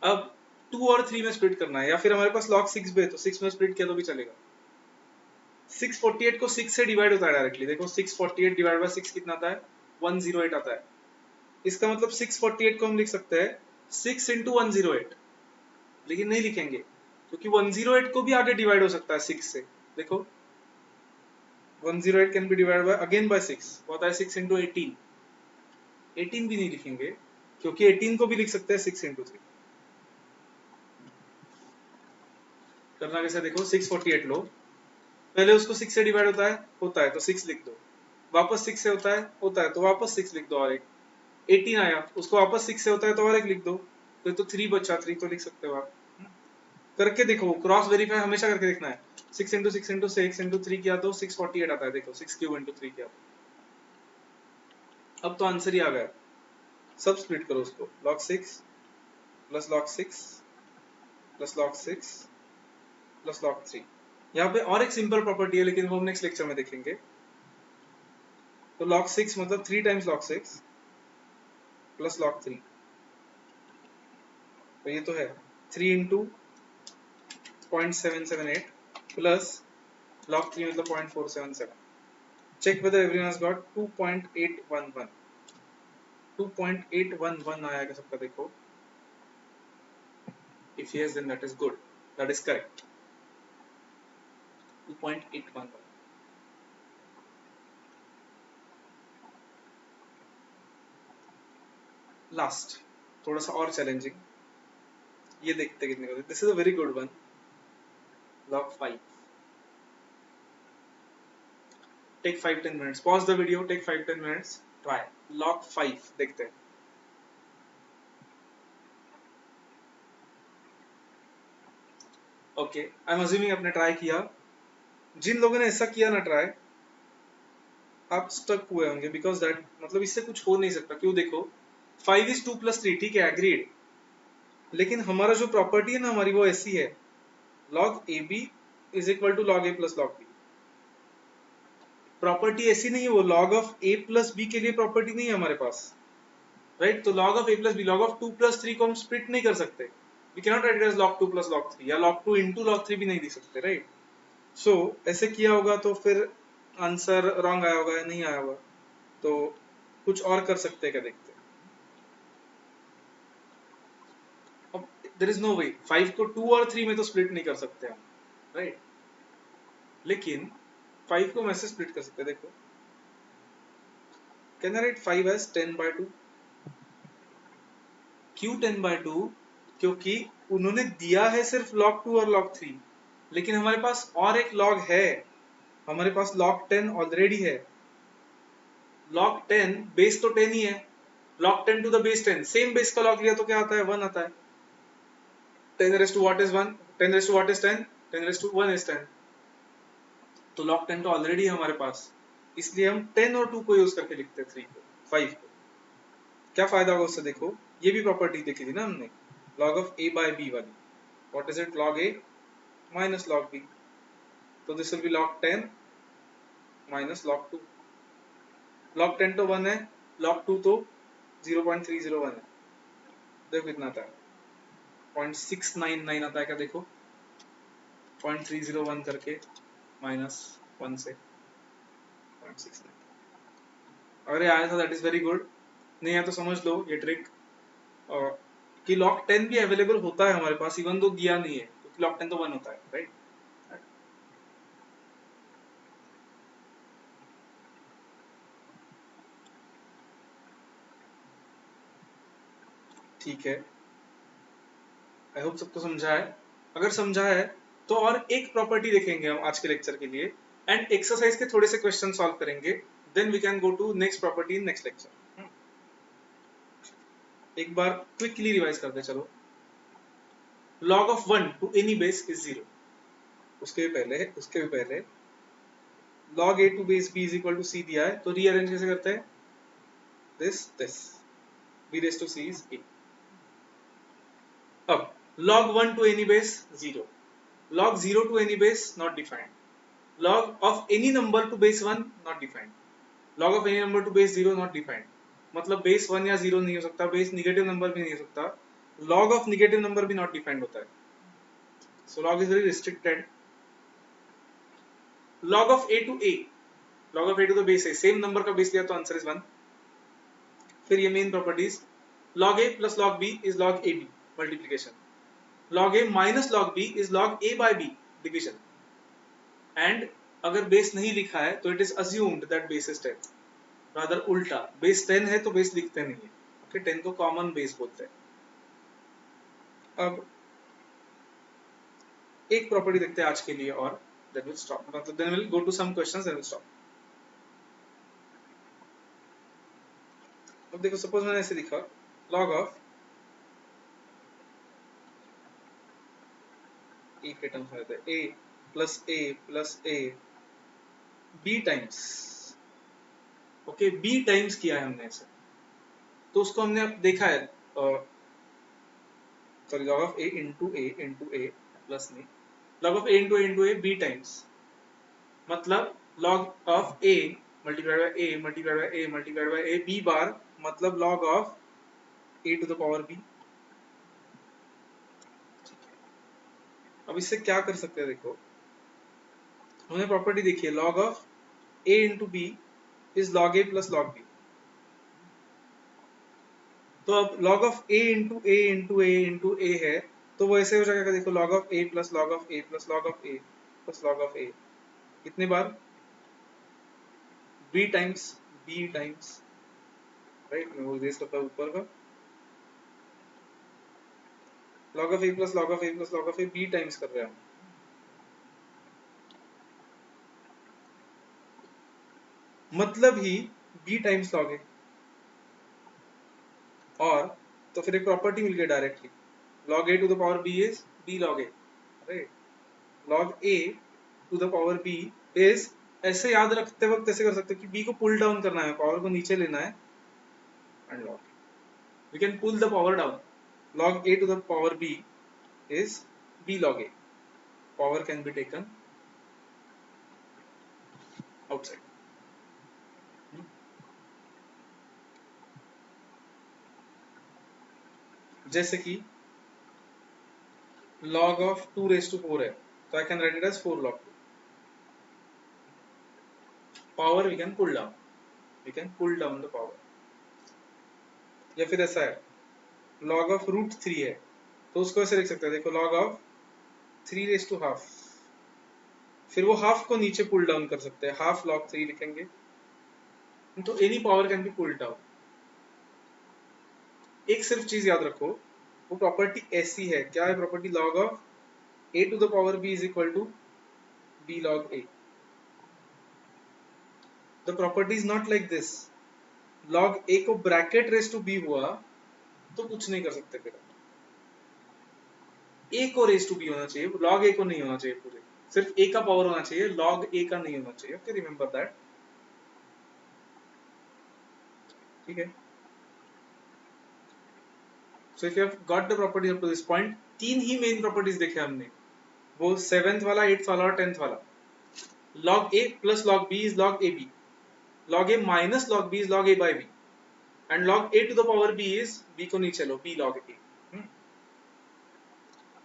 अब 2 और 3 में स्प्लिट करना है, या फिर हमारे पास log 6 भी है तो 6 में स्प्लिट किया तो भी चलेगा। 648 को 6 से डिवाइड होता है डायरेक्टली, देखो 648 डिवाइड बाय 6 कितना आता है, 108 आता है। इसका मतलब 648 को हम लिख सकते हैं 6 into 108, लेकिन नहीं लिखेंगे क्योंकि 108 को भी आगे डिवाइड हो सकता है 6 से। देखो 108 can be divide by again by 6, होता है 6 into 18। 18 भी नहीं लिखेंगे क्योंकि 18 को भी लिख सकते हैं 6 into 3। करना कैसे, देखो 648 लो, पहले उसको 6 से डिवाइड होता है तो 6 लिख दो, वापस 6 से होता है तो वापस 6 लिख दो, और एक 18 आया उसको वापस 6 से होता है तो और एक लिख दो, तो 3 बचा, 3 तो लिख सकते हो आप। करके देखो, क्रॉस वेरीफाई हमेशा करके देखना है। 6 into 6 into 6 into 3 किया तो 648 आता है, देखो 6 क्यूब into 3 किया। अब तो आंसर ही आ गया। सब स्प्लिट करो उसको, log 6 plus log 6 plus log 6 plus log 3। यहाँ पे और एक सिंपल प्रॉपर्टी है लेकिन वो हम नेक्स्ट लेक्चर में देखेंगे। तो log 6 मतलब 3 टाइम्स log 6 प्लस log 3, तो ये तो है 3 into 0.778 प्लस log 3 मतलब 0.477। check whether everyone has got 2.811। 2.811 आया क्या सबका, देखो if yes then that is good, that is correct। 2.811। Last थोड़ा सा और चैलेंजिंग, ये देखते कितने को, this is a very good one. log 5, take 5-10 minutes, pause the video, take 5-10 minutes, try log 5 देखते हैं। ओके आई एम अज्यूमिंग आपने ट्राई किया। जिन लोगों ने ऐसा किया ना ट्राई, आप स्टक हुए होंगे, बिकॉज दैट मतलब इससे कुछ हो नहीं सकता। क्यों, देखो 5 is 2 plus 3, ठीक है एग्रीड, लेकिन हमारा जो प्रॉपर्टी है ना हमारी वो ऐसी है, log AB is equal to log A plus log B। Property ऐसी नहीं है, वो log of A plus B के लिए प्रॉपर्टी नहीं है हमारे पास, राइट। तो log of A plus B, log of 2 plus 3 को हम स्प्लिट नहीं कर सकते, we cannot write it as log 2 plus log 3, या log 2 into log 3 भी नहीं दे सकते, राइट। सो ऐसे किया होगा तो फिर आंसर रॉन्ग आया होगा या नहीं आया होगा, तो कुछ और कर सकते हैं क्या, देखते हैं। अब देयर इज नो वे, 5 को 2 और 3 में तो स्प्लिट नहीं कर सकते हम, राइट। लेकिन 5 को हम ऐसे स्प्लिट कर सकते हैं, देखो कैन आई राइट 5 एज 10/2। क्यों 10/2, क्योंकि उन्होंने दिया है सिर्फ log 2 और log 3, लेकिन हमारे पास और एक log है, हमारे पास log 10 ऑलरेडी है। log 10 बेस तो 10 ही है, log 10 to the base 10, same base का log लिया तो क्या आता है, 1 आता है। 10 raised to what is 1, 10 raised to what is 10, 10 raised to 1 is 10। तो log 10 तो ऑलरेडी है हमारे पास, इसलिए हम 10 और 2 को यूज करके लिखते हैं 3 को, 5 को। क्या फायदा होगा उससे, देखो ये भी प्रॉपर्टी देखी थी ना हमने, log of a by b वाली, what is it, log a minus log b, तो this will be log 10 minus log 2। log 10 तो 1 है, log 2 तो 0.301 है, देखो कितना आता है, 0.699 आता है क्या, देखो 0.301 करके माइनस 1 से 0.69। अगर ये आया था दैट इज वेरी गुड, नहीं आया तो समझ लो ये ट्रिक कि log 10 भी अवेलेबल होता है हमारे पास, इवन तो दिया नहीं है, क्योंकि log 10 तो 1 होता है, राइट। ठीक है, आई होप सबको समझा है। अगर समझा है तो और एक प्रॉपर्टी देखेंगे हम आज के लेक्चर के लिए, एंड एक्सरसाइज के थोड़े से क्वेश्चन सॉल्व करेंगे, then we can go to next property in next lecture. एक बार क्विकली रिवाइज करते चलो। log of 1 to any base is 0, उसके भी पहले log a to base b is equal to c दिया है, तो रीअरेंज कैसे करते हैं, this b raised to c is a। अब log 1 to any base 0, log 0 to any base not defined, log of any number to base 1 not defined, log of any number to base 0 not defined, मतलब base 1 या 0 नहीं हो सकता, base negative number भी नहीं हो सकता, लॉग ऑफ निगेटिव नंबर भी नॉट डिफाइंड होता है, so log is very restricted. Log of a to a, log of a to the base है, सेम नंबर का बेस लिया तो आंसर इज 1. फिर ये main properties, log a plus log b is log ab multiplication, log a minus log b is log a by b division, and अगर base नहीं लिखा है तो it is assumed that base is 10. Rather उल्टा, base 10 है तो base लिखते नहीं है, ओके 10 को कॉमन बेस बोलते हैं. अब एक प्रॉपर्टी देखते हैं आज के लिए और then we'll stop, मतलब then we'll go to some questions then we'll stop. अब देखो सपोज मैंने ऐसे लिखा log of ए के टर्म्स में रहता है a plus a b times, okay b times किया है हमने ऐसे, तो उसको हमने अब देखा है, sorry log of a into a plus नहीं, log of a into a b times, मतलब log of a multiplied by a multiplied by a multiplied by a b बार, मतलब log of a to the power b. अब इससे क्या कर सकते हैं, देखो हमने प्रॉपर्टी देखी है log of a into b is log a plus log b, तो अब log of a into a into a into a है तो वो ऐसे हो जाएगा, देखो log of a plus log of a plus log of a plus log of a, कितने बार, b टाइम्स राइट, मैं वो रेस करता हूँ ऊपर का, log of a plus log of a plus log of a b times कर रहे हैं हम, मतलब ही b टाइम्स log a, और तो फिर एक प्रॉपर्टी मिल गई directly, log a to the power b is b log a, right, log a to the power b is, ऐसे याद रखते वक्त ऐसे कर सकते हो कि b को पुल डाउन करना है, पावर को नीचे लेना है, and log we can pull the power down, log a to the power b is b log a, power can be taken outside. जैसे कि log of 2 raised to 4 है तो I can write it as 4 log 2, power we can pull down the power. या फिर ऐसा है log of root 3 है तो उसको ऐसे लिख सकते हैं, देखो log of 3 raised to half, फिर वो हाफ को नीचे पुल डाउन कर सकते हैं, हाफ log 3 लिखेंगे, तो any power can be pull down. एक सिर्फ चीज याद रखो, वो प्रॉपर्टी ऐसी है, क्या है property, log of a to the power b is equal to b log a. The property is not like this. log a को ब्रैकेट रेस टू b हुआ तो कुछ नहीं कर सकते, फिर a को रेस टू b होना चाहिए, log a को नहीं होना चाहिए, पूरे सिर्फ a का पावर होना चाहिए, log a का नहीं होना चाहिए, ओके रिमेंबर दैट, ठीक है. So if you have got the property up to this point, तीन ही मेन प्रॉपर्टीज देखे हमने, वो 7th वाला, 8th वाला और 10th वाला. log a plus log b is log ab, log a minus log b is log a by b, and log a to the power b is b को नीचे लो, b log a.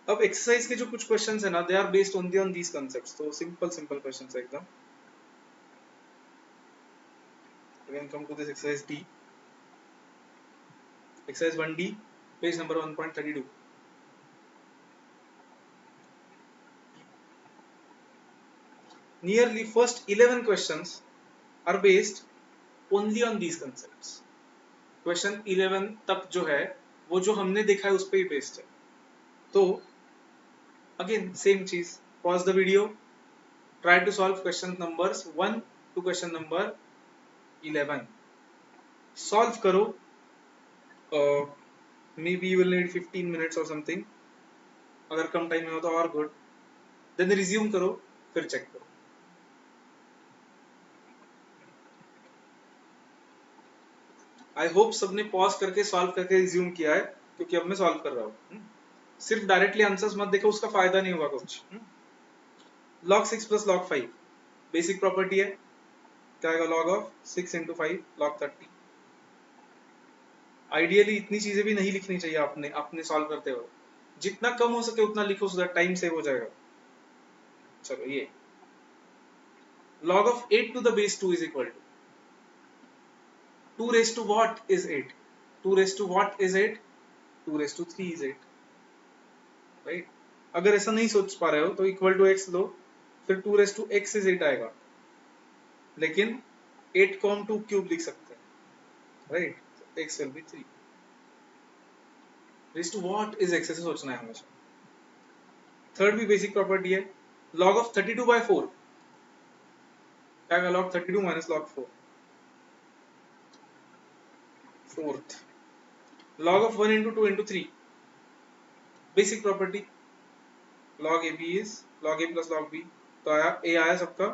अब exercise के जो कुछ questions है ना, they are based only on these concepts, तो सिंपल क्वेश्चंस है एकदम. Again come to this exercise D, exercise 1D, page number 1.32. Nearly first 11 questions are based only on these concepts. Question 11 तक जो है वो जो हमने देखा है उस पे ही बेस्ड है. तो again same चीज, pause the video, try to solve question numbers 1 to question number 11. Solve करो, maybe you will need 15 minutes or something. अगर कम टाइम में हो तो और गुड. देन रिज्यूम करो, फिर चेक करो. आई होप सबने पॉज करके सॉल्व करके रिज्यूम किया है, क्योंकि अब मैं सॉल्व कर रहा हूँ. सिर्फ डायरेक्टली आंसर्स मत देखो, उसका फायदा नहीं होगा कुछ. log 6 plus log 5 basic property है, क्या आएगा, log of 6 into 5 log 30. Ideally इतनी चीजें भी नहीं लिखनी चाहिए आपने आपने सॉल्व करते हो, जितना कम हो सके उतना लिखो, सो दैट टाइम सेव हो जाएगा। चलो ये log of 8 to the base 2 is equal to 2 raised to what is 8, 2 raised to what is 8, 2 raised to 3 is 8, right. अगर ऐसा नहीं सोच पा रहे हो तो इक्वल टू एक्स लो, फिर 2 रेस टू एक्स इज 8 आएगा, लेकिन 8 को हम 2 क्यूब लिख सकते हैं, right. X will be 3 raise to what is x, ऐसे सोचना है हमेशा। थर्ड भी बेसिक प्रॉपर्टी है, log ऑफ 32/4 क्या होगा, log 32 minus log 4, fourth log of 1 into 2 into 3 basic property, log ab is log a plus log b, तो आया a आया सबका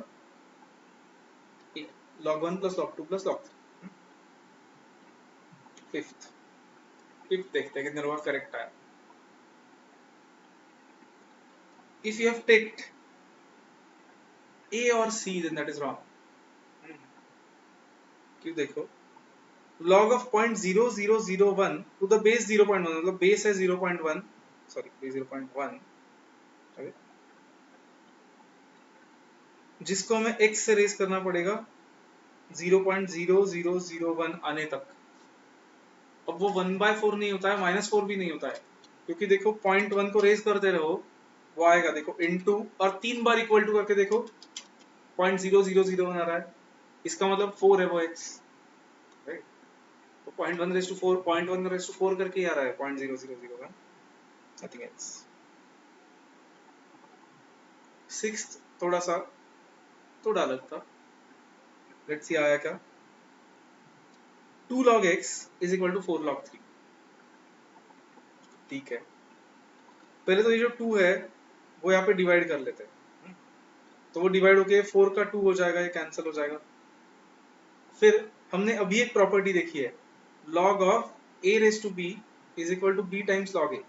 a, log 1 plus log 2 plus log 3। Fifth देखते हैं कितने बार करेक्ट आया। इफ यू हैव टेक्ड a और c then that is wrong। क्यों, देखो log of 0.0001 to the base 0.1, मतलब बेस है 0.1, सॉरी बेस 0.1, जिसको हमें x से रेज करना पड़ेगा 0.0001 आने तक। अब वो 1/4 नहीं होता है, -4 भी नहीं होता है, क्योंकि देखो 0.1 को रेज करते रहो, वो आएगा देखो इनटू, और 3 बार इक्वल टू करके देखो 0.0001 आ रहा है, इसका मतलब 4 है वो x, राइट। तो 0.1 रेज टू 4, 0.1 रेज टू 4 करके आ रहा है 0.0001, नथिंग एल्स। सिक्स्थ थोड़ा सा थोड़ा अलग था, लेट्स सी आया क्या, 2 log x is equal to 4 log 3। ठीक है, पहले तो ये जो 2 है वो यहाँ पे डिवाइड कर लेते हैं, तो वो डिवाइड होके 4 का 2 हो जाएगा, ये कैंसिल हो जाएगा। फिर हमने अभी एक प्रॉपर्टी देखी है, log of a raise to b is equal to b times log a,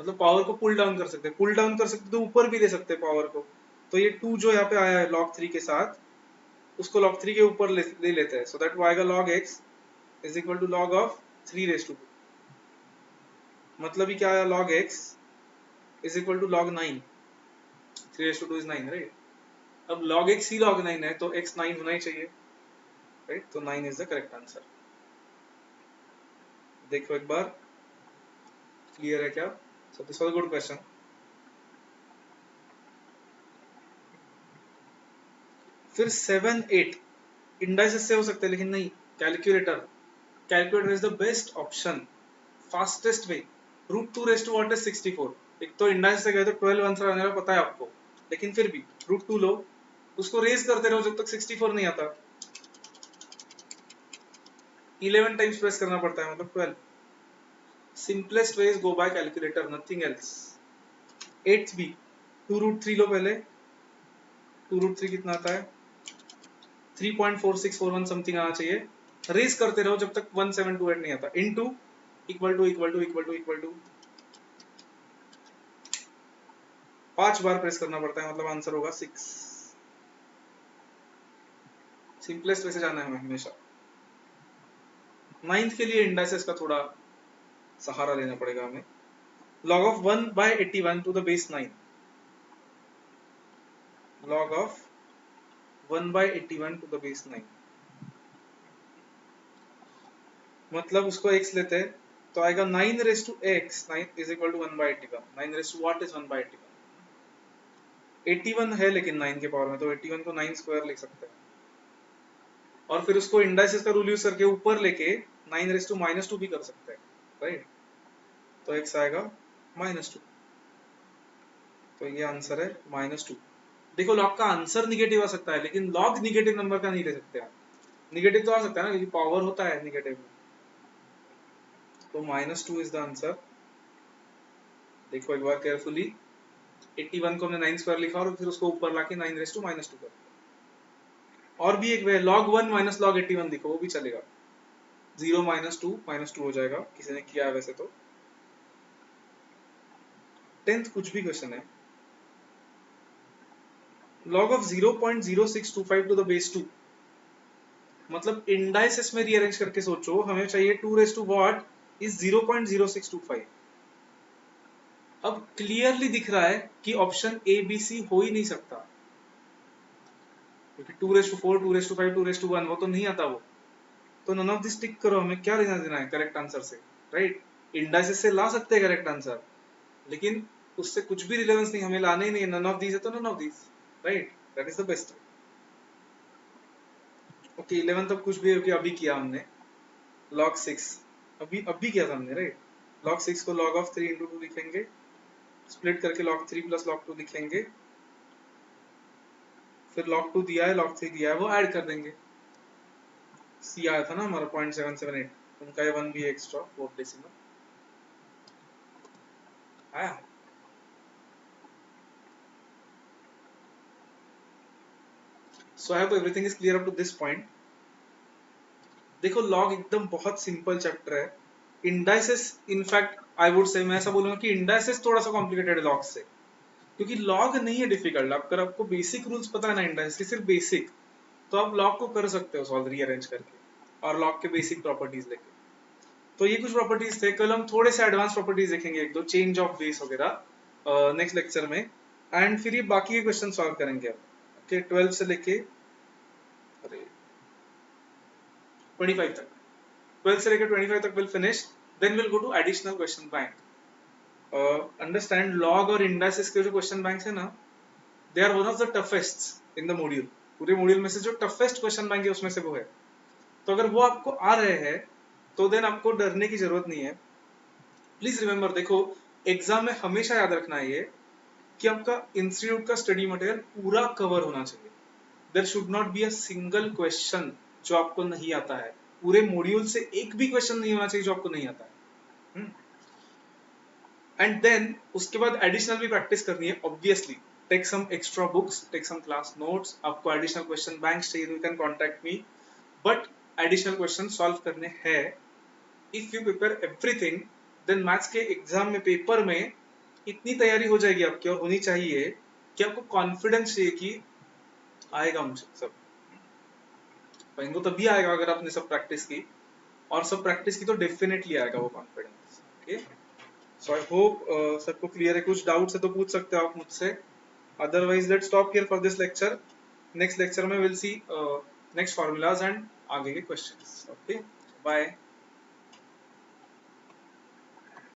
मतलब पावर को पुल डाउन कर सकते हैं, पुल डाउन कर सकते तो ऊपर भी दे सकते हैं पावर को। तो ये 2 जो यहाँ पे आया है log 3 के साथ, उसको log 3 के ऊपर ले लेते हैं, सो दैट वो आएगा log x is equal to log of 3 raise to 2, मतलब ही क्या आया, log x is equal to log 9, 3 raise to 2 is 9, right. अब log x ही log 9 है तो x 9 होना ही चाहिए, राइट। तो 9 इज द करेक्ट आंसर। देखो एक बार क्लियर है क्या, so this was a good question. फिर 7 8 इंडाइसेस से हो सकते हैं, लेकिन नहीं, calculator, calculator is the best option, fastest way. √2 raise to what is 64, एक तो इंडाइस से गए तो 12 आंसर आने वाला पता है आपको, लेकिन फिर भी √2 लो, उसको रेज करते रहो जब तक 64 नहीं आता, 11 टाइम्स प्रेस करना पड़ता है, मतलब 12। Simplest way is go by calculator, nothing else. 8th भी 2√3 लो पहले, 2√3 कितना आता है, 3.4641 समथिंग आना चाहिए, रेस करते रहो जब तक 1728 नहीं आता, into equal to equal to equal to equal to 5 बार प्रेस करना पड़ता है, मतलब आंसर होगा 6। सिंपलेस्ट वे से जाना है हमें हमेशा। 9th के लिए इंडाइसेस का थोड़ा सहारा लेना पड़ेगा हमें, log of 1/81 to the base 9, log of 1/81 to the base 9, मतलब उसको x लेते हैं तो आएगा 9 raise to x, 9 is equal to 1/81, 9 raise to what is 1/81, 81 है लेकिन 9 के पावर में, तो 81 को 9 स्क्वायर लिख सकते हैं, और फिर उसको इंडाइसेस का रूल यूज करके ऊपर लेके 9 रेज टू -2 भी कर सकते हैं, राइट। तो x आएगा -2, तो ये आंसर है -2। देखो लॉग का आंसर निगेटिव आ सकता है, लेकिन लॉग निगेटिव नंबर का नहीं ले सकते आप, निगेटिव तो आ सकता है ना, क्योंकि पावर होता है निगेटिव में, तो -2 इज द आंसर। देखो एक बार केयरफुली, 81 को हमने 9 स्क्वायर लिखा और फिर उसको ऊपर लाके 9 रेज टू -2 कर, और भी एक वे log 1 माइनस log 81 लिखो, वो भी चलेगा, 0 -2 हो जाएगा, किसी ने किया है वैसे तो। 10th कुछ भी क्वेश्चन है, log of 0.0625 to the base 2 मतलब इंडाइसेस में रीअरेंज करके सोचो, हमें चाहिए 2 रेज टू व्हाट इज 0.0625। अब क्लियरली दिख रहा है कि ऑप्शन ए बी सी हो ही नहीं सकता, क्योंकि 2 raise to 4, 2 raise to 5, 2 raise to 1 वो तो नहीं आता वो। तो नन ऑफ दिस टिक करो, हमें क्या लेना देना है करेक्ट आंसर से, राइट? इंडाइसेस से ला सकते हैं करेक्ट आंसर, लेकिन उससे कुछ भी रिलेवेंस नहीं, हमें लाने ही नहीं है। नन ऑफ दीज है तो none of these, right? That is the best. Okay 11 तक कुछ भी है कि अभी किया हमने log 6, अभी किया था हमने, राइट? log 6 को log ऑफ 3 into 2 लिखेंगे, स्प्लिट करके log 3 प्लस log 2 लिखेंगे, फिर log 2 दिया है, log 3 दिया है, वो ऐड कर देंगे। सी आया था ना हमारा 0.778, उनका ये 1 भी एक्स्ट्रा 4 डेसिमल आया। So I hope everything is clear up to this point. देखो लॉग एकदम बहुत सिंपल चैप्टर है। Indices in fact I would say, मैं ऐसा बोलूंगा कि इंडाइसेस थोड़ा सा कॉम्प्लिकेटेड है लॉग से, क्योंकि लॉग नहीं है डिफिकल्ट। अगर आपको बेसिक रूल्स पता है ना इंडाइसेस के, सिर्फ बेसिक, तो आप लॉग को कर सकते हो सॉल्व रीअरेंज करके, और लॉग के बेसिक प्रॉपर्टीज लेके। तो ये कुछ प्रॉपर्टीज थे। कल हम थोड़े से एडवांस प्रॉपर्टीज देखेंगे, एक दो चेंज ऑफ बेस वगैरह नेक्स्ट लेक्चर में, एंड फिर ये बाकी के क्वेश्चन सॉल्व करेंगे अब। ओके 12 से लेके अरे 25 तक, 12 से लेकर 25 तक will finish, then will go to additional question bank. Understand log और इंडाइसेस के जो क्वेश्चन बैंक्स है ना, they are one of the toughest in the module. पूरे मॉड्यूल में से जो टफेस्ट क्वेश्चन बैंक है उसमें से वो है। तो अगर वो आपको आ रहे हैं तो देन आपको डरने की जरूरत नहीं है। प्लीज रिमेंबर, देखो एग्जाम में हमेशा याद रखना है ये कि आपका इंस्टीट्यूट का स्टडी मटेरियल पूरा कवर होना चाहिए। There should not be a single question जो आपको नहीं आता है। पूरे मॉड्यूल से एक भी क्वेश्चन नहीं होना चाहिए जो आपको नहीं आता है। एंड देन उसके बाद एडिशनल भी प्रैक्टिस करनी है obviously. Take some extra books, take some class notes. आपको एडिशनल क्वेश्चन बैंक चाहिए, you can contact me, but additional question solve करने हैं। If you prepare everything, then maths के एग्जाम में, पेपर में इतनी तैयारी हो जाएगी आपकी, और होनी चाहिए कि आपको कॉन्फिडेंस चाहिए कि आएगा मुझे सब। इनको तभी आएगा अगर आपने सब प्रैक्टिस की, और सब प्रैक्टिस की तो डेफिनेटली आएगा वो confidence. Okay, so I hope सबको क्लियर है। कुछ डाउट्स है तो पूछ सकते हो आप मुझसे, otherwise let's stop here for this lecture. Next lecture में will see next formulas and आगे के क्वेश्चंस। Okay, bye.